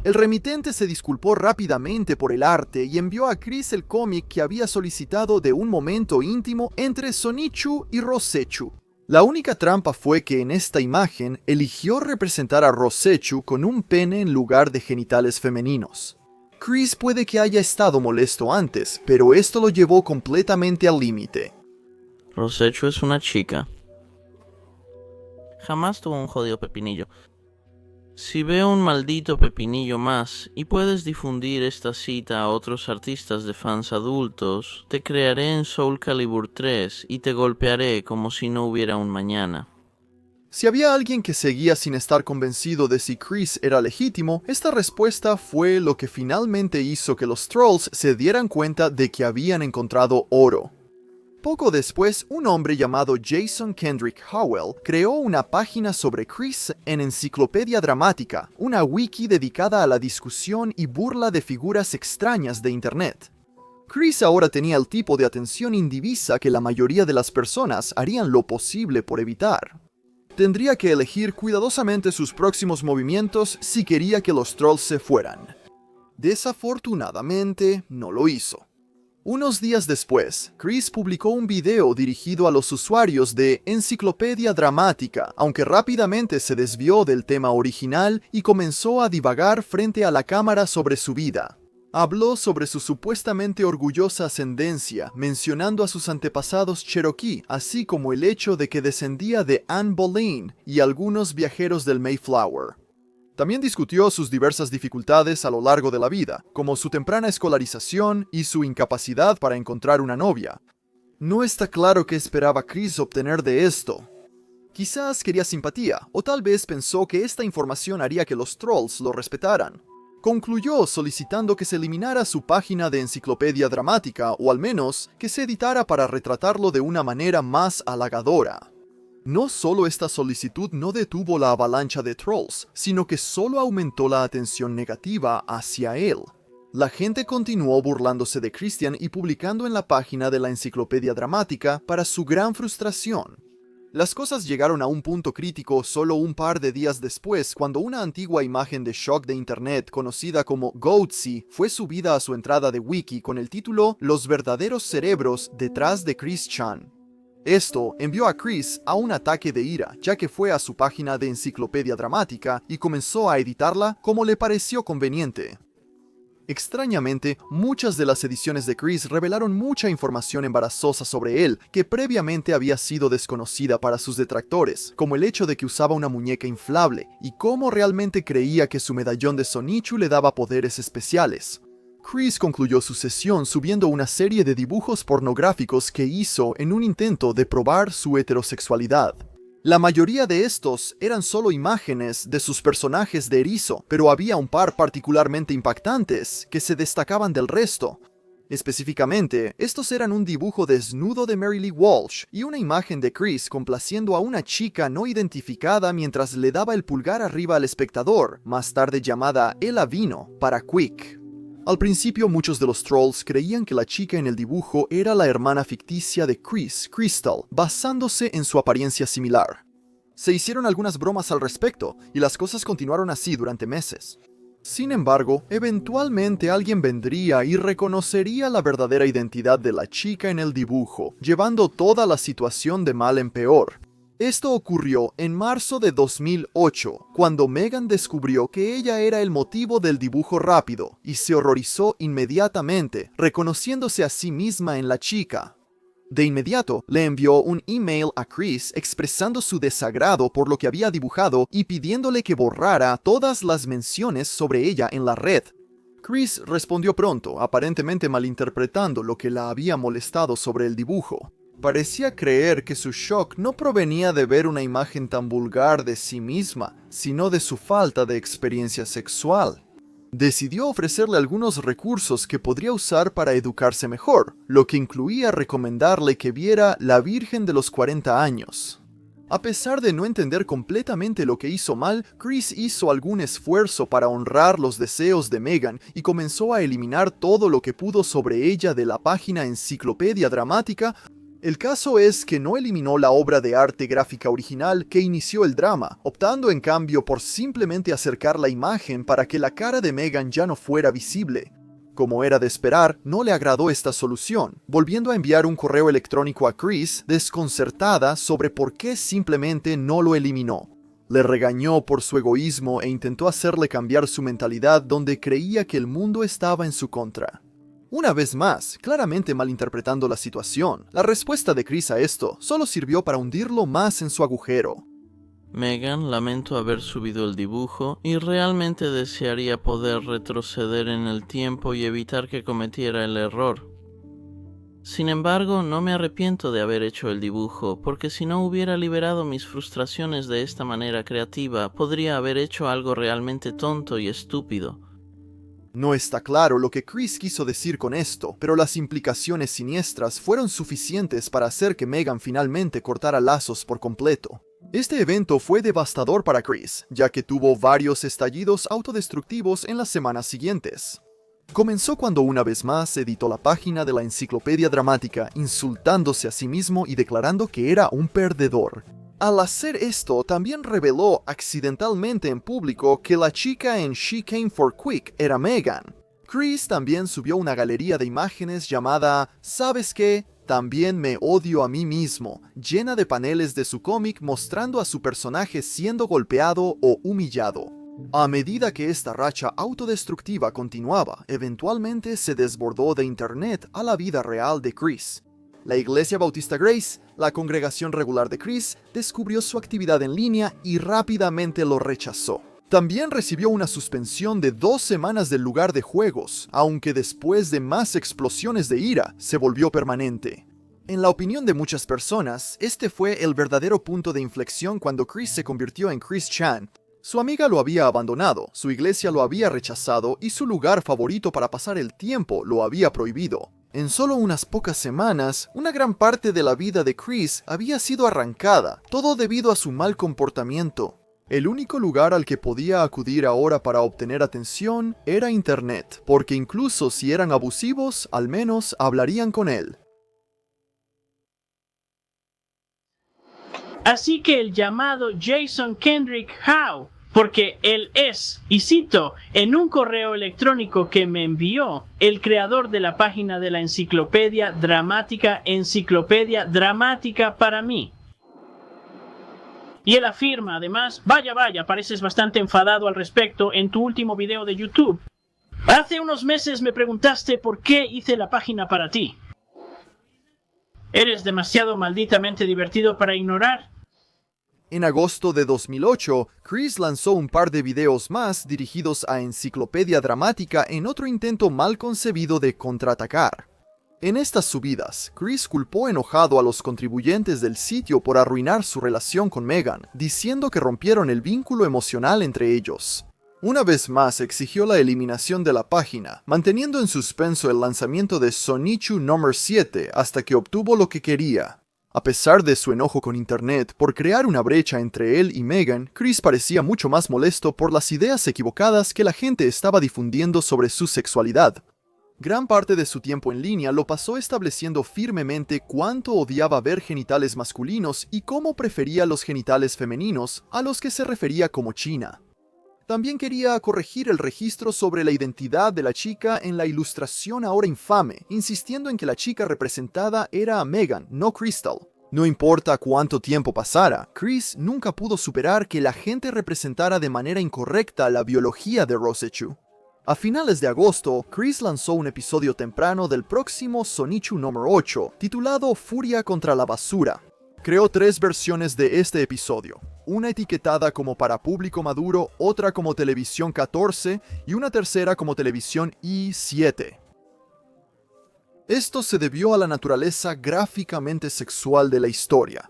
El remitente se disculpó rápidamente por el arte y envió a Chris el cómic que había solicitado de un momento íntimo entre Sonichu y Rosechu. La única trampa fue que en esta imagen eligió representar a Rosechu con un pene en lugar de genitales femeninos. Chris puede que haya estado molesto antes, pero esto lo llevó completamente al límite. Rosechu es una chica. Jamás tuvo un jodido pepinillo. Si veo un maldito pepinillo más y puedes difundir esta cita a otros artistas de fans adultos, te crearé en Soul Calibur 3 y te golpearé como si no hubiera un mañana. Si había alguien que seguía sin estar convencido de si Chris era legítimo, esta respuesta fue lo que finalmente hizo que los trolls se dieran cuenta de que habían encontrado oro. Poco después, un hombre llamado Jason Kendrick Howell creó una página sobre Chris en Enciclopedia Dramática, una wiki dedicada a la discusión y burla de figuras extrañas de Internet. Chris ahora tenía el tipo de atención indivisa que la mayoría de las personas harían lo posible por evitar. Tendría que elegir cuidadosamente sus próximos movimientos si quería que los trolls se fueran. Desafortunadamente, no lo hizo. Unos días después, Chris publicó un video dirigido a los usuarios de Enciclopedia Dramática, aunque rápidamente se desvió del tema original y comenzó a divagar frente a la cámara sobre su vida. Habló sobre su supuestamente orgullosa ascendencia, mencionando a sus antepasados Cherokee, así como el hecho de que descendía de Anne Boleyn y algunos viajeros del Mayflower. También discutió sus diversas dificultades a lo largo de la vida, como su temprana escolarización y su incapacidad para encontrar una novia. No está claro qué esperaba Chris obtener de esto. Quizás quería simpatía, o tal vez pensó que esta información haría que los trolls lo respetaran. Concluyó solicitando que se eliminara su página de Enciclopedia Dramática, o al menos que se editara para retratarlo de una manera más halagadora. No solo esta solicitud no detuvo la avalancha de trolls, sino que solo aumentó la atención negativa hacia él. La gente continuó burlándose de Christian y publicando en la página de la Enciclopedia Dramática para su gran frustración. Las cosas llegaron a un punto crítico solo un par de días después, cuando una antigua imagen de shock de internet conocida como Goatsy fue subida a su entrada de wiki con el título "Los verdaderos cerebros detrás de Chris Chan". Esto envió a Chris a un ataque de ira, ya que fue a su página de Enciclopedia Dramática y comenzó a editarla como le pareció conveniente. Extrañamente, muchas de las ediciones de Chris revelaron mucha información embarazosa sobre él que previamente había sido desconocida para sus detractores, como el hecho de que usaba una muñeca inflable y cómo realmente creía que su medallón de Sonichu le daba poderes especiales. Chris concluyó su sesión subiendo una serie de dibujos pornográficos que hizo en un intento de probar su heterosexualidad. La mayoría de estos eran solo imágenes de sus personajes de erizo, pero había un par particularmente impactantes que se destacaban del resto. Específicamente, estos eran un dibujo desnudo de Mary Lee Walsh y una imagen de Chris complaciendo a una chica no identificada mientras le daba el pulgar arriba al espectador, más tarde llamada Ella Vino, para Quick. Al principio muchos de los trolls creían que la chica en el dibujo era la hermana ficticia de Chris, Crystal, basándose en su apariencia similar. Se hicieron algunas bromas al respecto, y las cosas continuaron así durante meses. Sin embargo, eventualmente alguien vendría y reconocería la verdadera identidad de la chica en el dibujo, llevando toda la situación de mal en peor. Esto ocurrió en marzo de 2008, cuando Megan descubrió que ella era el motivo del dibujo rápido, y se horrorizó inmediatamente, reconociéndose a sí misma en la chica. De inmediato, le envió un email a Chris expresando su desagrado por lo que había dibujado y pidiéndole que borrara todas las menciones sobre ella en la red. Chris respondió pronto, aparentemente malinterpretando lo que la había molestado sobre el dibujo. Parecía creer que su shock no provenía de ver una imagen tan vulgar de sí misma, sino de su falta de experiencia sexual. Decidió ofrecerle algunos recursos que podría usar para educarse mejor, lo que incluía recomendarle que viera La Virgen de los 40 años. A pesar de no entender completamente lo que hizo mal, Chris hizo algún esfuerzo para honrar los deseos de Megan y comenzó a eliminar todo lo que pudo sobre ella de la página Enciclopedia Dramática. El caso es que no eliminó la obra de arte gráfica original que inició el drama, optando en cambio por simplemente acercar la imagen para que la cara de Megan ya no fuera visible. Como era de esperar, no le agradó esta solución, volviendo a enviar un correo electrónico a Chris desconcertada sobre por qué simplemente no lo eliminó. Le regañó por su egoísmo e intentó hacerle cambiar su mentalidad donde creía que el mundo estaba en su contra. Una vez más, claramente malinterpretando la situación, la respuesta de Chris a esto solo sirvió para hundirlo más en su agujero. Megan, lamento haber subido el dibujo y realmente desearía poder retroceder en el tiempo y evitar que cometiera el error. Sin embargo, no me arrepiento de haber hecho el dibujo, porque si no hubiera liberado mis frustraciones de esta manera creativa, podría haber hecho algo realmente tonto y estúpido. No está claro lo que Chris quiso decir con esto, pero las implicaciones siniestras fueron suficientes para hacer que Megan finalmente cortara lazos por completo. Este evento fue devastador para Chris, ya que tuvo varios estallidos autodestructivos en las semanas siguientes. Comenzó cuando una vez más editó la página de la Enciclopedia Dramática, insultándose a sí mismo y declarando que era un perdedor. Al hacer esto, también reveló accidentalmente en público que la chica en She Came for Quick era Megan. Chris también subió una galería de imágenes llamada ¿Sabes qué? También me odio a mí mismo, llena de paneles de su cómic mostrando a su personaje siendo golpeado o humillado. A medida que esta racha autodestructiva continuaba, eventualmente se desbordó de internet a la vida real de Chris. La Iglesia Bautista Grace, la congregación regular de Chris, descubrió su actividad en línea y rápidamente lo rechazó. También recibió una suspensión de 2 semanas del lugar de juegos, aunque después de más explosiones de ira, se volvió permanente. En la opinión de muchas personas, este fue el verdadero punto de inflexión cuando Chris se convirtió en Chris Chan. Su amiga lo había abandonado, su iglesia lo había rechazado y su lugar favorito para pasar el tiempo lo había prohibido. En solo unas pocas semanas, una gran parte de la vida de Chris había sido arrancada, todo debido a su mal comportamiento. El único lugar al que podía acudir ahora para obtener atención era Internet, porque incluso si eran abusivos, al menos hablarían con él. Así que el llamado Jason Kendrick Howe Porque él es, y cito, en un correo electrónico que me envió el creador de la página de la enciclopedia dramática para mí. Y él afirma además, vaya, pareces bastante enfadado al respecto en tu último video de YouTube. Hace unos meses me preguntaste por qué hice la página para ti. ¿Eres demasiado malditamente divertido para ignorar? En agosto de 2008, Chris lanzó un par de videos más dirigidos a Enciclopedia Dramática en otro intento mal concebido de contraatacar. En estas subidas, Chris culpó enojado a los contribuyentes del sitio por arruinar su relación con Megan, diciendo que rompieron el vínculo emocional entre ellos. Una vez más exigió la eliminación de la página, manteniendo en suspenso el lanzamiento de Sonichu No. 7 hasta que obtuvo lo que quería. A pesar de su enojo con Internet por crear una brecha entre él y Megan, Chris parecía mucho más molesto por las ideas equivocadas que la gente estaba difundiendo sobre su sexualidad. Gran parte de su tiempo en línea lo pasó estableciendo firmemente cuánto odiaba ver genitales masculinos y cómo prefería los genitales femeninos, a los que se refería como China. También quería corregir el registro sobre la identidad de la chica en la ilustración ahora infame, insistiendo en que la chica representada era Megan, no Crystal. No importa cuánto tiempo pasara, Chris nunca pudo superar que la gente representara de manera incorrecta la biología de Rosechu. A finales de agosto, Chris lanzó un episodio temprano del próximo Sonichu No. 8, titulado Furia contra la basura. Creó 3 versiones de este episodio, una etiquetada como para público maduro, otra como televisión 14 y una tercera como televisión I7. Esto se debió a la naturaleza gráficamente sexual de la historia.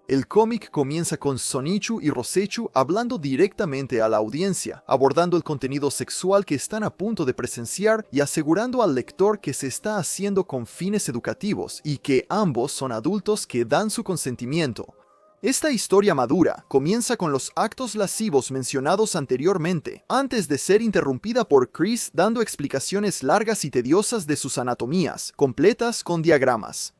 El cómic comienza con Sonichu y Rosechu hablando directamente a la audiencia, abordando el contenido sexual que están a punto de presenciar y asegurando al lector que se está haciendo con fines educativos y que ambos son adultos que dan su consentimiento. Esta historia madura comienza con los actos lascivos mencionados anteriormente, antes de ser interrumpida por Chris dando explicaciones largas y tediosas de sus anatomías, completas con diagramas.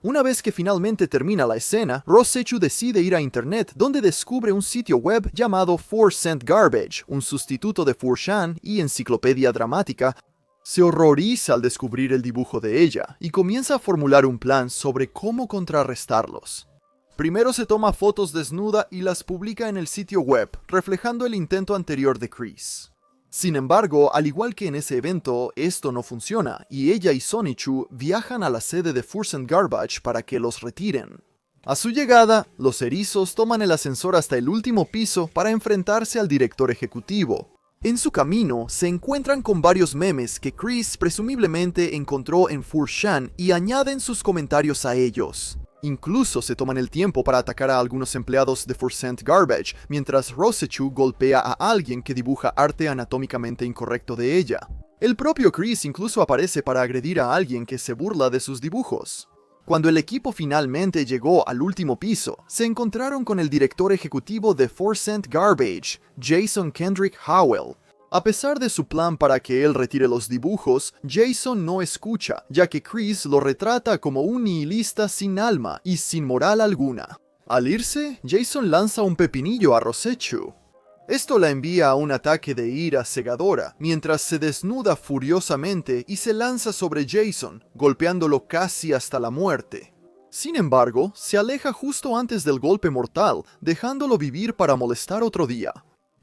Una vez que finalmente termina la escena, Rosechu decide ir a internet donde descubre un sitio web llamado 4cent Garbage, un sustituto de 4chan y Enciclopedia Dramática. Se horroriza al descubrir el dibujo de ella y comienza a formular un plan sobre cómo contrarrestarlos. Primero se toma fotos desnuda y las publica en el sitio web, reflejando el intento anterior de Chris. Sin embargo, al igual que en ese evento, esto no funciona, y ella y Sonichu viajan a la sede de 4cent Garbage para que los retiren. A su llegada, los erizos toman el ascensor hasta el último piso para enfrentarse al director ejecutivo. En su camino, se encuentran con varios memes que Chris presumiblemente encontró en 4chan y añaden sus comentarios a ellos. Incluso se toman el tiempo para atacar a algunos empleados de 4cent Garbage, mientras Rosechu golpea a alguien que dibuja arte anatómicamente incorrecto de ella. El propio Chris incluso aparece para agredir a alguien que se burla de sus dibujos. Cuando el equipo finalmente llegó al último piso, se encontraron con el director ejecutivo de 4cent Garbage, Jason Kendrick Howell. A pesar de su plan para que él retire los dibujos, Jason no escucha, ya que Chris lo retrata como un nihilista sin alma y sin moral alguna. Al irse, Jason lanza un pepinillo a Rosechu. Esto la envía a un ataque de ira cegadora, mientras se desnuda furiosamente y se lanza sobre Jason, golpeándolo casi hasta la muerte. Sin embargo, se aleja justo antes del golpe mortal, dejándolo vivir para molestar otro día.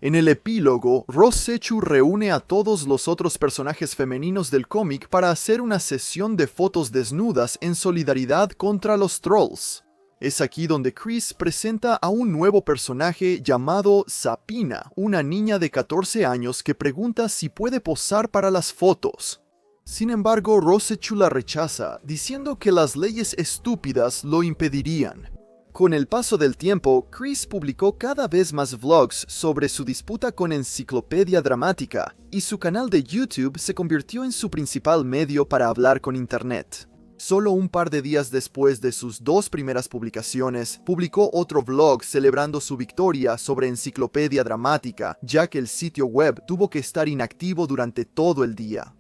En el epílogo, Rosechu reúne a todos los otros personajes femeninos del cómic para hacer una sesión de fotos desnudas en solidaridad contra los trolls. Es aquí donde Chris presenta a un nuevo personaje llamado Sapina, una niña de 14 años que pregunta si puede posar para las fotos. Sin embargo, Rosechu la rechaza, diciendo que las leyes estúpidas lo impedirían. Con el paso del tiempo, Chris publicó cada vez más vlogs sobre su disputa con Enciclopedia Dramática, y su canal de YouTube se convirtió en su principal medio para hablar con Internet. Solo un par de días después de sus 2 primeras publicaciones, publicó otro vlog celebrando su victoria sobre Enciclopedia Dramática, ya que el sitio web tuvo que estar inactivo durante todo el día.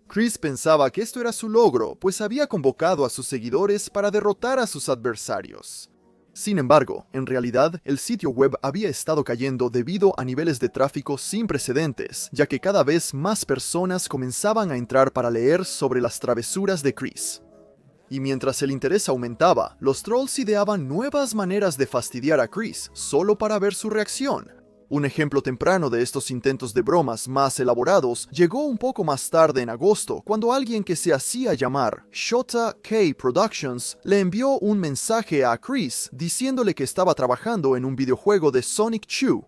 Chris pensaba que esto era su logro, pues había convocado a sus seguidores para derrotar a sus adversarios. Sin embargo, en realidad, el sitio web había estado cayendo debido a niveles de tráfico sin precedentes, ya que cada vez más personas comenzaban a entrar para leer sobre las travesuras de Chris. Y mientras el interés aumentaba, los trolls ideaban nuevas maneras de fastidiar a Chris, solo para ver su reacción. Un ejemplo temprano de estos intentos de bromas más elaborados llegó un poco más tarde en agosto, cuando alguien que se hacía llamar Shota K Productions le envió un mensaje a Chris diciéndole que estaba trabajando en un videojuego de Sonic 2.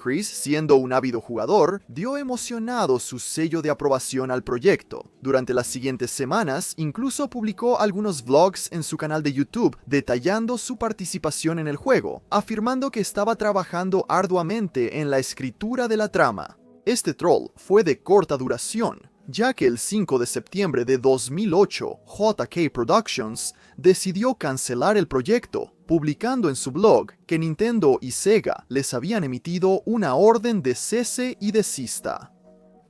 Chris, siendo un ávido jugador, dio emocionado su sello de aprobación al proyecto. Durante las siguientes semanas, incluso publicó algunos vlogs en su canal de YouTube detallando su participación en el juego, afirmando que estaba trabajando arduamente en la escritura de la trama. Este troll fue de corta duración, ya que el 5 de septiembre de 2008, JK Productions decidió cancelar el proyecto, publicando en su blog que Nintendo y Sega les habían emitido una orden de cese y desista.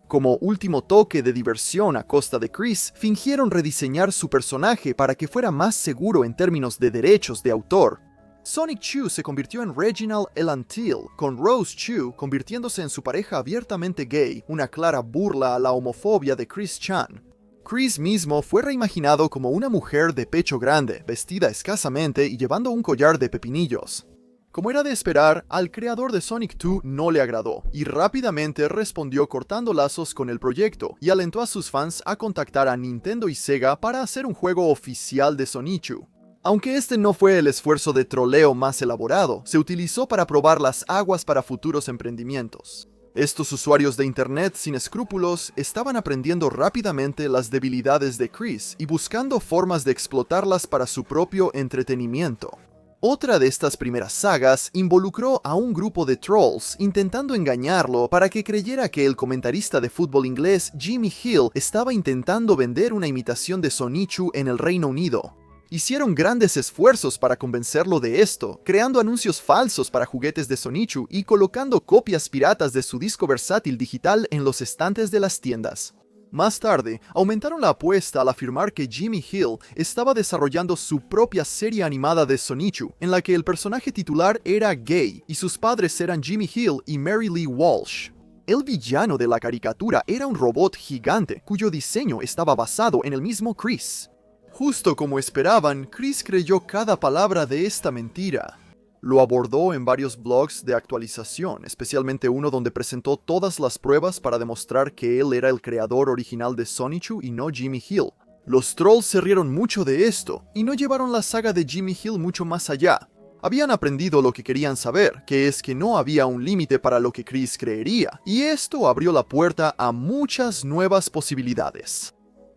Como último toque de diversión a costa de Chris, fingieron rediseñar su personaje para que fuera más seguro en términos de derechos de autor. Sonic Chu se convirtió en Reginald Elantil, con Rose Chu convirtiéndose en su pareja abiertamente gay, una clara burla a la homofobia de Chris Chan. Chris mismo fue reimaginado como una mujer de pecho grande, vestida escasamente y llevando un collar de pepinillos. Como era de esperar, al creador de Sonic 2 no le agradó, y rápidamente respondió cortando lazos con el proyecto, y alentó a sus fans a contactar a Nintendo y Sega para hacer un juego oficial de Sonichu. Aunque este no fue el esfuerzo de troleo más elaborado, se utilizó para probar las aguas para futuros emprendimientos. Estos usuarios de internet sin escrúpulos estaban aprendiendo rápidamente las debilidades de Chris y buscando formas de explotarlas para su propio entretenimiento. Otra de estas primeras sagas involucró a un grupo de trolls intentando engañarlo para que creyera que el comentarista de fútbol inglés Jimmy Hill estaba intentando vender una imitación de Sonichu en el Reino Unido. Hicieron grandes esfuerzos para convencerlo de esto, creando anuncios falsos para juguetes de Sonichu y colocando copias piratas de su disco versátil digital en los estantes de las tiendas. Más tarde, aumentaron la apuesta al afirmar que Jimmy Hill estaba desarrollando su propia serie animada de Sonichu, en la que el personaje titular era gay y sus padres eran Jimmy Hill y Mary Lee Walsh. El villano de la caricatura era un robot gigante cuyo diseño estaba basado en el mismo Chris. Justo como esperaban, Chris creyó cada palabra de esta mentira. Lo abordó en varios blogs de actualización, especialmente uno donde presentó todas las pruebas para demostrar que él era el creador original de Sonichu y no Jimmy Hill. Los trolls se rieron mucho de esto, y no llevaron la saga de Jimmy Hill mucho más allá. Habían aprendido lo que querían saber, que es que no había un límite para lo que Chris creería, y esto abrió la puerta a muchas nuevas posibilidades.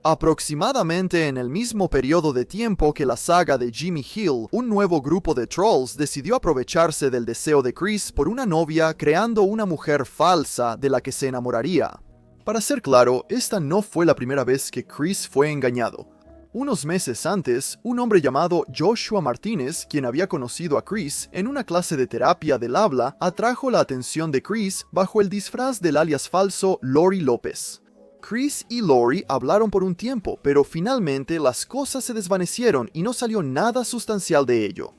Aproximadamente en el mismo periodo de tiempo que la saga de Jimmy Hill, un nuevo grupo de trolls decidió aprovecharse del deseo de Chris por una novia creando una mujer falsa de la que se enamoraría. Para ser claro, esta no fue la primera vez que Chris fue engañado. Unos meses antes, un hombre llamado Joshua Martínez, quien había conocido a Chris en una clase de terapia del habla, atrajo la atención de Chris bajo el disfraz del alias falso Lori López. Chris y Lori hablaron por un tiempo, pero finalmente las cosas se desvanecieron y no salió nada sustancial de ello.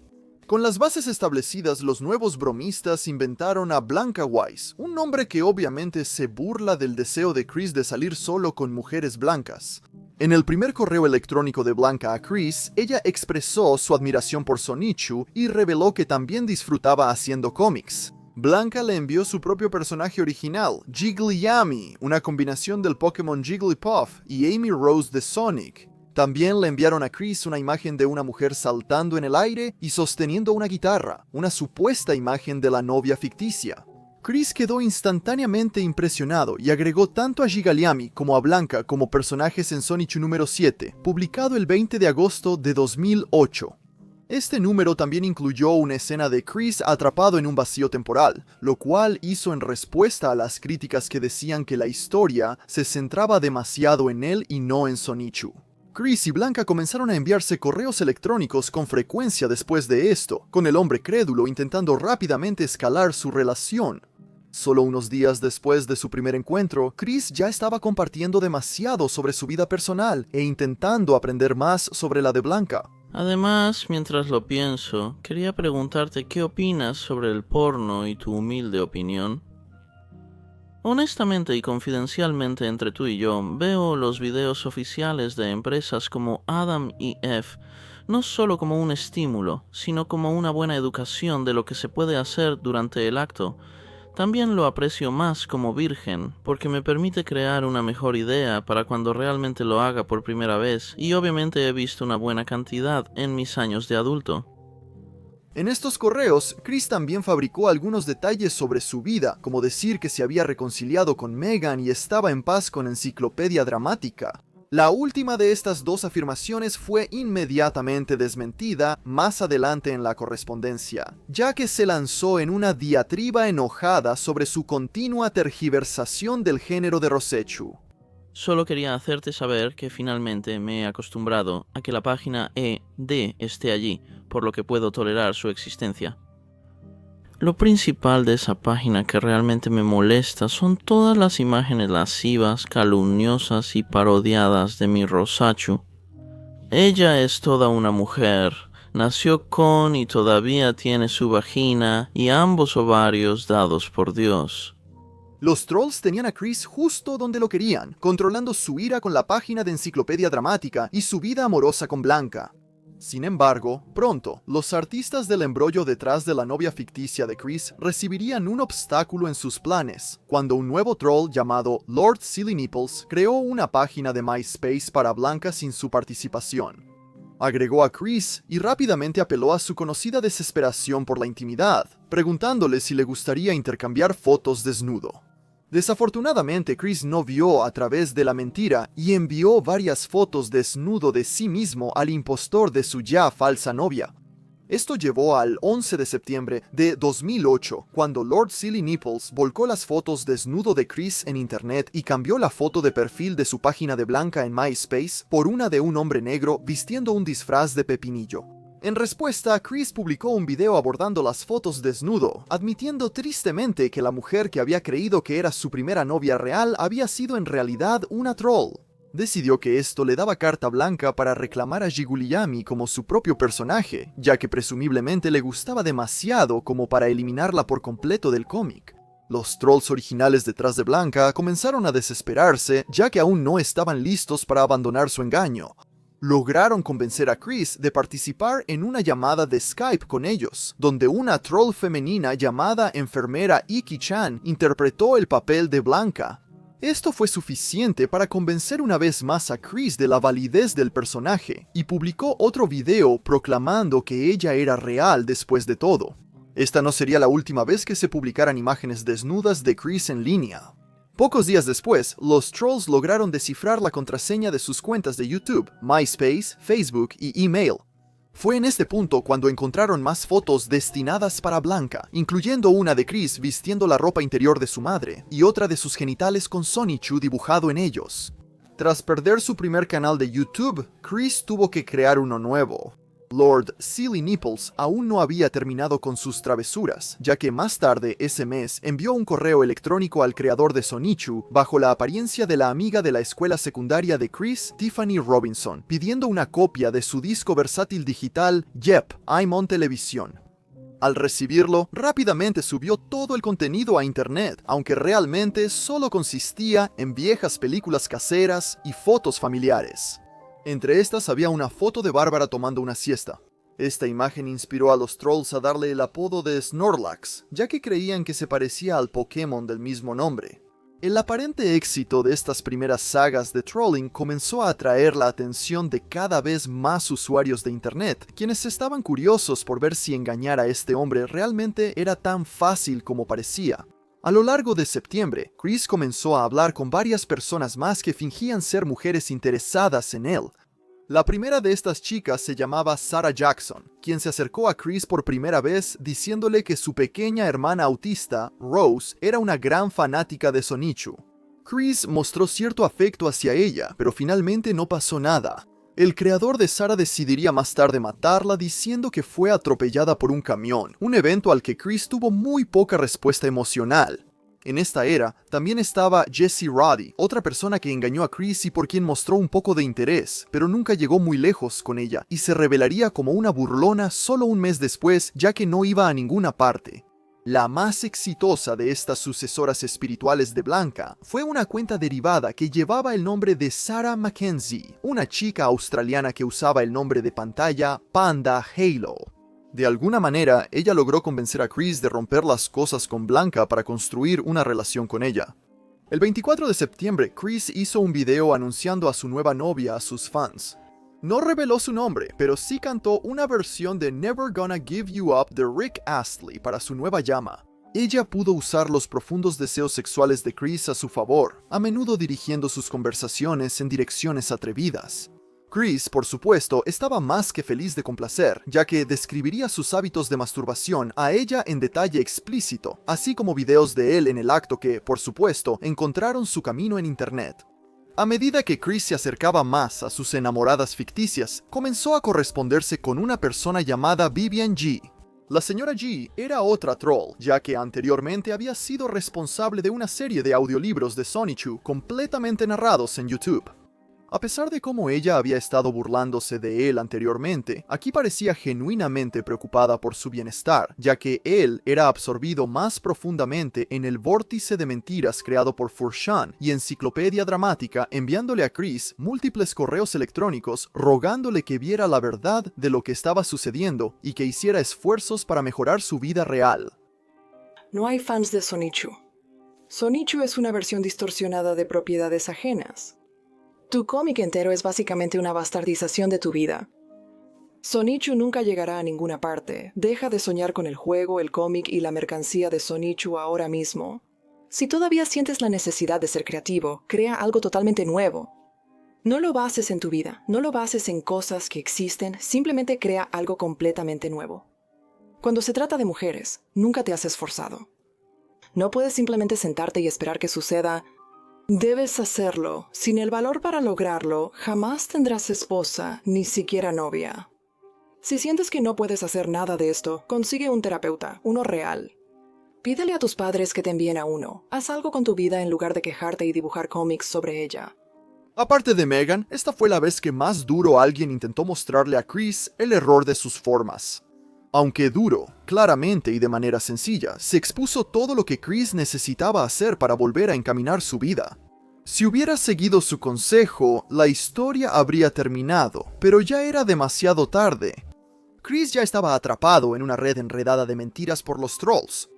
Con las bases establecidas, los nuevos bromistas inventaron a Blanca Wise, un nombre que obviamente se burla del deseo de Chris de salir solo con mujeres blancas. En el primer correo electrónico de Blanca a Chris, ella expresó su admiración por Sonichu y reveló que también disfrutaba haciendo cómics. Blanca le envió su propio personaje original, Jigglyami, una combinación del Pokémon Jigglypuff y Amy Rose de Sonic. También le enviaron a Chris una imagen de una mujer saltando en el aire y sosteniendo una guitarra, una supuesta imagen de la novia ficticia. Chris quedó instantáneamente impresionado y agregó tanto a Jigglyami como a Blanca como personajes en Sonichu número 7, publicado el 20 de agosto de 2008. Este número también incluyó una escena de Chris atrapado en un vacío temporal, lo cual hizo en respuesta a las críticas que decían que la historia se centraba demasiado en él y no en Sonichu. Chris y Blanca comenzaron a enviarse correos electrónicos con frecuencia después de esto, con el hombre crédulo intentando rápidamente escalar su relación. Solo unos días después de su primer encuentro, Chris ya estaba compartiendo demasiado sobre su vida personal e intentando aprender más sobre la de Blanca. Además, mientras lo pienso, quería preguntarte qué opinas sobre el porno y tu humilde opinión. Honestamente y confidencialmente entre tú y yo, veo los videos oficiales de empresas como Adam y Eve no solo como un estímulo, sino como una buena educación de lo que se puede hacer durante el acto. También lo aprecio más como virgen, porque me permite crear una mejor idea para cuando realmente lo haga por primera vez, y obviamente he visto una buena cantidad en mis años de adulto. En estos correos, Chris también fabricó algunos detalles sobre su vida, como decir que se había reconciliado con Megan y estaba en paz con Enciclopedia Dramática. La última de estas dos afirmaciones fue inmediatamente desmentida más adelante en la correspondencia, ya que se lanzó en una diatriba enojada sobre su continua tergiversación del género de Rosechu. Solo quería hacerte saber que finalmente me he acostumbrado a que la página ED esté allí, por lo que puedo tolerar su existencia. Lo principal de esa página que realmente me molesta son todas las imágenes lascivas, calumniosas y parodiadas de mi Rosachu. Ella es toda una mujer, nació con y todavía tiene su vagina y ambos ovarios dados por Dios. Los trolls tenían a Chris justo donde lo querían, controlando su ira con la página de Enciclopedia Dramática y su vida amorosa con Blanca. Sin embargo, pronto, los artistas del embrollo detrás de la novia ficticia de Chris recibirían un obstáculo en sus planes, cuando un nuevo troll llamado Lord Silly Nipples creó una página de MySpace para Blanca sin su participación. Agregó a Chris y rápidamente apeló a su conocida desesperación por la intimidad, preguntándole si le gustaría intercambiar fotos desnudo. Desafortunadamente, Chris no vio a través de la mentira y envió varias fotos desnudo de sí mismo al impostor de su ya falsa novia. Esto llevó al 11 de septiembre de 2008, cuando Lord Silly Nipples volcó las fotos desnudo de Chris en internet y cambió la foto de perfil de su página de Blanca en MySpace por una de un hombre negro vistiendo un disfraz de pepinillo. En respuesta, Chris publicó un video abordando las fotos desnudo, admitiendo tristemente que la mujer que había creído que era su primera novia real había sido en realidad una troll. Decidió que esto le daba carta blanca para reclamar a Jiguliyami como su propio personaje, ya que presumiblemente le gustaba demasiado como para eliminarla por completo del cómic. Los trolls originales detrás de Blanca comenzaron a desesperarse, ya que aún no estaban listos para abandonar su engaño. Lograron convencer a Chris de participar en una llamada de Skype con ellos, donde una troll femenina llamada enfermera Iki-chan interpretó el papel de Blanca. Esto fue suficiente para convencer una vez más a Chris de la validez del personaje, y publicó otro video proclamando que ella era real después de todo. Esta no sería la última vez que se publicaran imágenes desnudas de Chris en línea. Pocos días después, los trolls lograron descifrar la contraseña de sus cuentas de YouTube, MySpace, Facebook y email. Fue en este punto cuando encontraron más fotos destinadas para Blanca, incluyendo una de Chris vistiendo la ropa interior de su madre, y otra de sus genitales con Sonichu dibujado en ellos. Tras perder su primer canal de YouTube, Chris tuvo que crear uno nuevo. Lord Silly Nipples aún no había terminado con sus travesuras, ya que más tarde ese mes envió un correo electrónico al creador de Sonichu bajo la apariencia de la amiga de la escuela secundaria de Chris, Tiffany Robinson, pidiendo una copia de su disco versátil digital Yep, I'm on Televisión. Al recibirlo, rápidamente subió todo el contenido a internet, aunque realmente solo consistía en viejas películas caseras y fotos familiares. Entre estas había una foto de Bárbara tomando una siesta. Esta imagen inspiró a los trolls a darle el apodo de Snorlax, ya que creían que se parecía al Pokémon del mismo nombre. El aparente éxito de estas primeras sagas de trolling comenzó a atraer la atención de cada vez más usuarios de internet, quienes estaban curiosos por ver si engañar a este hombre realmente era tan fácil como parecía. A lo largo de septiembre, Chris comenzó a hablar con varias personas más que fingían ser mujeres interesadas en él. La primera de estas chicas se llamaba Sarah Jackson, quien se acercó a Chris por primera vez diciéndole que su pequeña hermana autista, Rose, era una gran fanática de Sonichu. Chris mostró cierto afecto hacia ella, pero finalmente no pasó nada. El creador de Sarah decidiría más tarde matarla diciendo que fue atropellada por un camión, un evento al que Chris tuvo muy poca respuesta emocional. En esta era, también estaba Jessie Roddy, otra persona que engañó a Chris y por quien mostró un poco de interés, pero nunca llegó muy lejos con ella, y se revelaría como una burlona solo un mes después, ya que no iba a ninguna parte. La más exitosa de estas sucesoras espirituales de Blanca fue una cuenta derivada que llevaba el nombre de Sarah Mackenzie, una chica australiana que usaba el nombre de pantalla Panda Halo. De alguna manera, ella logró convencer a Chris de romper las cosas con Blanca para construir una relación con ella. El 24 de septiembre, Chris hizo un video anunciando a su nueva novia a sus fans. No reveló su nombre, pero sí cantó una versión de Never Gonna Give You Up de Rick Astley para su nueva llama. Ella pudo usar los profundos deseos sexuales de Chris a su favor, a menudo dirigiendo sus conversaciones en direcciones atrevidas. Chris, por supuesto, estaba más que feliz de complacer, ya que describiría sus hábitos de masturbación a ella en detalle explícito, así como videos de él en el acto que, por supuesto, encontraron su camino en internet. A medida que Chris se acercaba más a sus enamoradas ficticias, comenzó a corresponderse con una persona llamada Vivian G. La señora G era otra troll, ya que anteriormente había sido responsable de una serie de audiolibros de Sonichu completamente narrados en YouTube. A pesar de cómo ella había estado burlándose de él anteriormente, aquí parecía genuinamente preocupada por su bienestar, ya que él era absorbido más profundamente en el vórtice de mentiras creado por Furshan y Enciclopedia Dramática, enviándole a Chris múltiples correos electrónicos rogándole que viera la verdad de lo que estaba sucediendo y que hiciera esfuerzos para mejorar su vida real. No hay fans de Sonichu. Sonichu es una versión distorsionada de propiedades ajenas. Tu cómic entero es básicamente una bastardización de tu vida. Sonichu nunca llegará a ninguna parte. Deja de soñar con el juego, el cómic y la mercancía de Sonichu ahora mismo. Si todavía sientes la necesidad de ser creativo, crea algo totalmente nuevo. No lo bases en tu vida, no lo bases en cosas que existen, simplemente crea algo completamente nuevo. Cuando se trata de mujeres, nunca te has esforzado. No puedes simplemente sentarte y esperar que suceda. Debes hacerlo. Sin el valor para lograrlo, jamás tendrás esposa, ni siquiera novia. Si sientes que no puedes hacer nada de esto, consigue un terapeuta, uno real. Pídele a tus padres que te envíen a uno. Haz algo con tu vida en lugar de quejarte y dibujar cómics sobre ella. Aparte de Megan, esta fue la vez que más duro alguien intentó mostrarle a Chris el error de sus formas. Aunque duro, claramente y de manera sencilla, se expuso todo lo que Chris necesitaba hacer para volver a encaminar su vida. Si hubiera seguido su consejo, la historia habría terminado, pero ya era demasiado tarde. Chris ya estaba atrapado en una red enredada de mentiras por los trolls.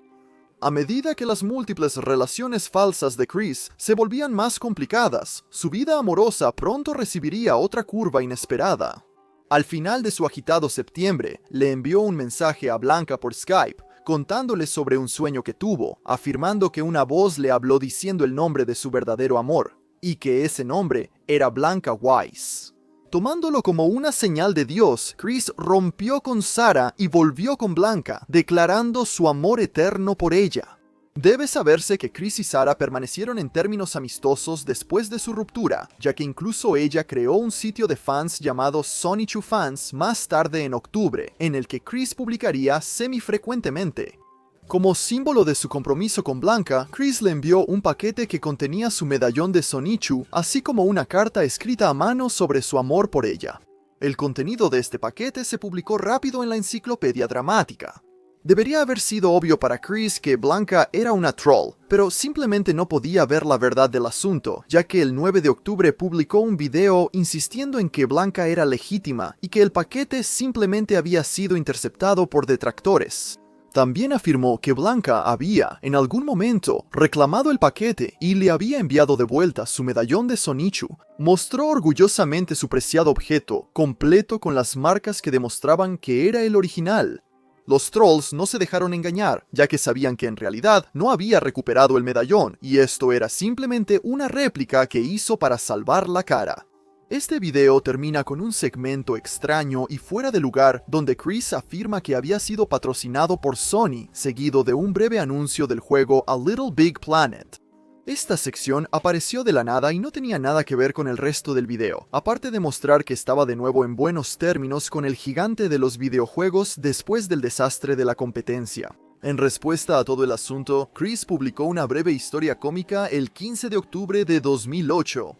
A medida que las múltiples relaciones falsas de Chris se volvían más complicadas, su vida amorosa pronto recibiría otra curva inesperada. Al final de su agitado septiembre, le envió un mensaje a Blanca por Skype, contándole sobre un sueño que tuvo, afirmando que una voz le habló diciendo el nombre de su verdadero amor, y que ese nombre era Blanca Wise. Tomándolo como una señal de Dios, Chris rompió con Sarah y volvió con Blanca, declarando su amor eterno por ella. Debe saberse que Chris y Sarah permanecieron en términos amistosos después de su ruptura, ya que incluso ella creó un sitio de fans llamado Sonichu Fans más tarde en octubre, en el que Chris publicaría semifrecuentemente. Como símbolo de su compromiso con Blanca, Chris le envió un paquete que contenía su medallón de Sonichu, así como una carta escrita a mano sobre su amor por ella. El contenido de este paquete se publicó rápido en la Enciclopedia Dramática. Debería haber sido obvio para Chris que Blanca era una troll, pero simplemente no podía ver la verdad del asunto, ya que el 9 de octubre publicó un video insistiendo en que Blanca era legítima y que el paquete simplemente había sido interceptado por detractores. También afirmó que Blanca había, en algún momento, reclamado el paquete y le había enviado de vuelta su medallón de Sonichu. Mostró orgullosamente su preciado objeto, completo con las marcas que demostraban que era el original. Los trolls no se dejaron engañar, ya que sabían que en realidad no había recuperado el medallón, y esto era simplemente una réplica que hizo para salvar la cara. Este video termina con un segmento extraño y fuera de lugar donde Chris afirma que había sido patrocinado por Sony, seguido de un breve anuncio del juego A Little Big Planet. Esta sección apareció de la nada y no tenía nada que ver con el resto del video, aparte de mostrar que estaba de nuevo en buenos términos con el gigante de los videojuegos después del desastre de la competencia. En respuesta a todo el asunto, Chris publicó una breve historia cómica el 15 de octubre de 2008.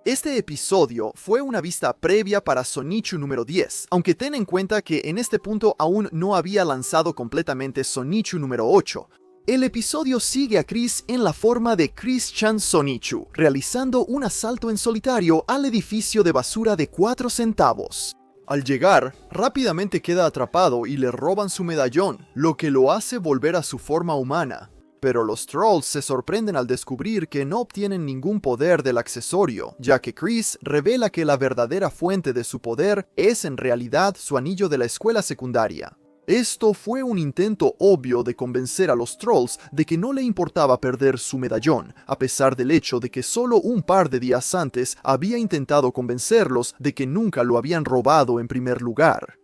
Este episodio fue una vista previa para Sonichu número 10, aunque ten en cuenta que en este punto aún no había lanzado completamente Sonichu número 8. El episodio sigue a Chris en la forma de Chris-chan Sonichu, realizando un asalto en solitario al edificio de basura de 4 centavos. Al llegar, rápidamente queda atrapado y le roban su medallón, lo que lo hace volver a su forma humana. Pero los trolls se sorprenden al descubrir que no obtienen ningún poder del accesorio, ya que Chris revela que la verdadera fuente de su poder es en realidad su anillo de la escuela secundaria. Esto fue un intento obvio de convencer a los trolls de que no le importaba perder su medallón, a pesar del hecho de que solo un par de días antes había intentado convencerlos de que nunca lo habían robado en primer lugar.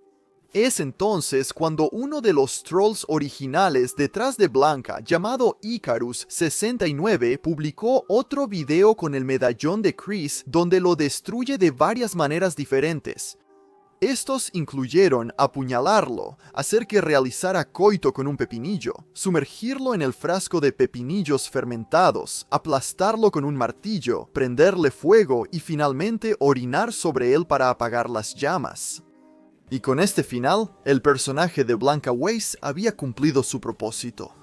Es entonces cuando uno de los trolls originales detrás de Blanca, llamado Icarus69, publicó otro video con el medallón de Chris donde lo destruye de varias maneras diferentes. Estos incluyeron apuñalarlo, hacer que realizara coito con un pepinillo, sumergirlo en el frasco de pepinillos fermentados, aplastarlo con un martillo, prenderle fuego y finalmente orinar sobre él para apagar las llamas. Y con este final, el personaje de Blanca Weiss había cumplido su propósito.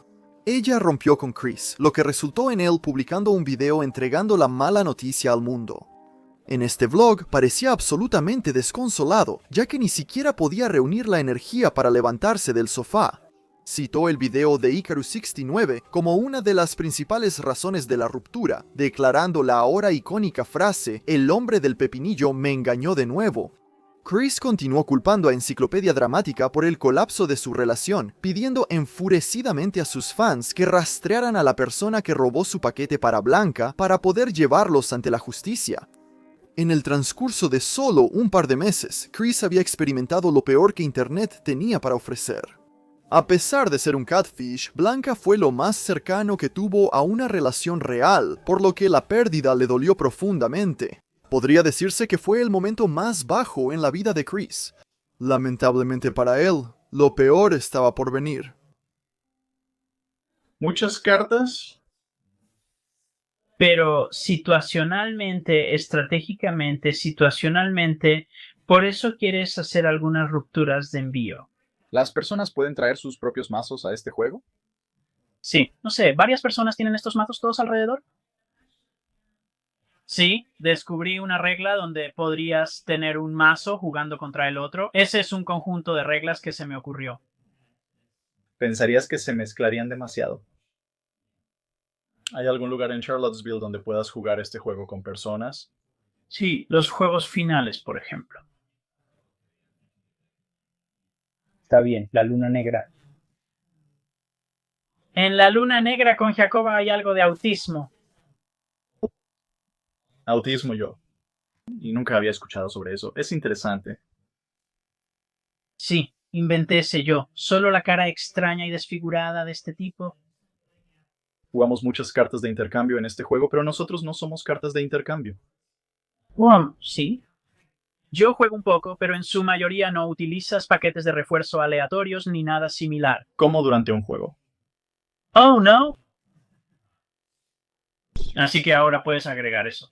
Ella rompió con Chris, lo que resultó en él publicando un video entregando la mala noticia al mundo. En este vlog parecía absolutamente desconsolado, ya que ni siquiera podía reunir la energía para levantarse del sofá. Citó el video de Icarus69 como una de las principales razones de la ruptura, declarando la ahora icónica frase «El hombre del pepinillo me engañó de nuevo». Chris continuó culpando a Enciclopedia Dramática por el colapso de su relación, pidiendo enfurecidamente a sus fans que rastrearan a la persona que robó su paquete para Blanca para poder llevarlos ante la justicia. En el transcurso de solo un par de meses, Chris había experimentado lo peor que Internet tenía para ofrecer. A pesar de ser un catfish, Blanca fue lo más cercano que tuvo a una relación real, por lo que la pérdida le dolió profundamente. Podría decirse que fue el momento más bajo en la vida de Chris. Lamentablemente para él, lo peor estaba por venir. Muchas cartas. Pero situacionalmente, estratégicamente, situacionalmente, por eso quieres hacer algunas rupturas de envío. ¿Las personas pueden traer sus propios mazos a este juego? Sí, no sé, ¿varias personas tienen estos mazos todos alrededor? Sí, descubrí una regla donde podrías tener un mazo jugando contra el otro. Ese es un conjunto de reglas que se me ocurrió. ¿Pensarías que se mezclarían demasiado? ¿Hay algún lugar en Charlottesville donde puedas jugar este juego con personas? Sí, los juegos finales, por ejemplo. Está bien, la luna negra. En la luna negra con Jacoba hay algo de autismo. Autismo yo. Y nunca había escuchado sobre eso. Es interesante. Sí, inventé ese yo. Solo la cara extraña y desfigurada de este tipo. Jugamos muchas cartas de intercambio en este juego, pero nosotros no somos cartas de intercambio. Sí. Yo juego un poco, pero en su mayoría no utilizas paquetes de refuerzo aleatorios ni nada similar. Como durante un juego. Oh, no. Así que ahora puedes agregar eso.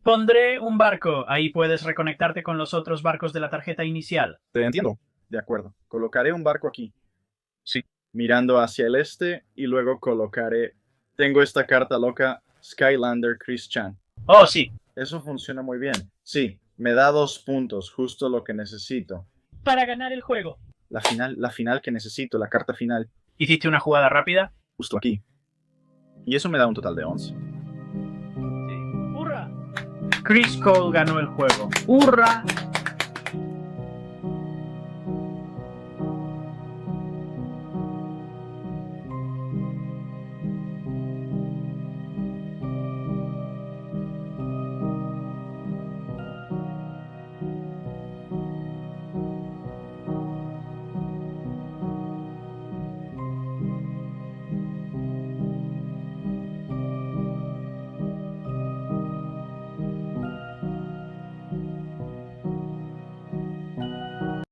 Pondré un barco. Ahí puedes reconectarte con los otros barcos de la tarjeta inicial. Te entiendo. De acuerdo. Colocaré un barco aquí. Sí. Mirando hacia el este y luego colocaré... Tengo esta carta loca, Skylander Chris-chan. Oh, sí. Eso funciona muy bien. Sí, me da 2 puntos, justo lo que necesito. Para ganar el juego. La final que necesito, la carta final. ¿Hiciste una jugada rápida? Justo aquí. Y eso me da un total de 11. Sí. ¡Hurra! Chris Cole ganó el juego. ¡Hurra!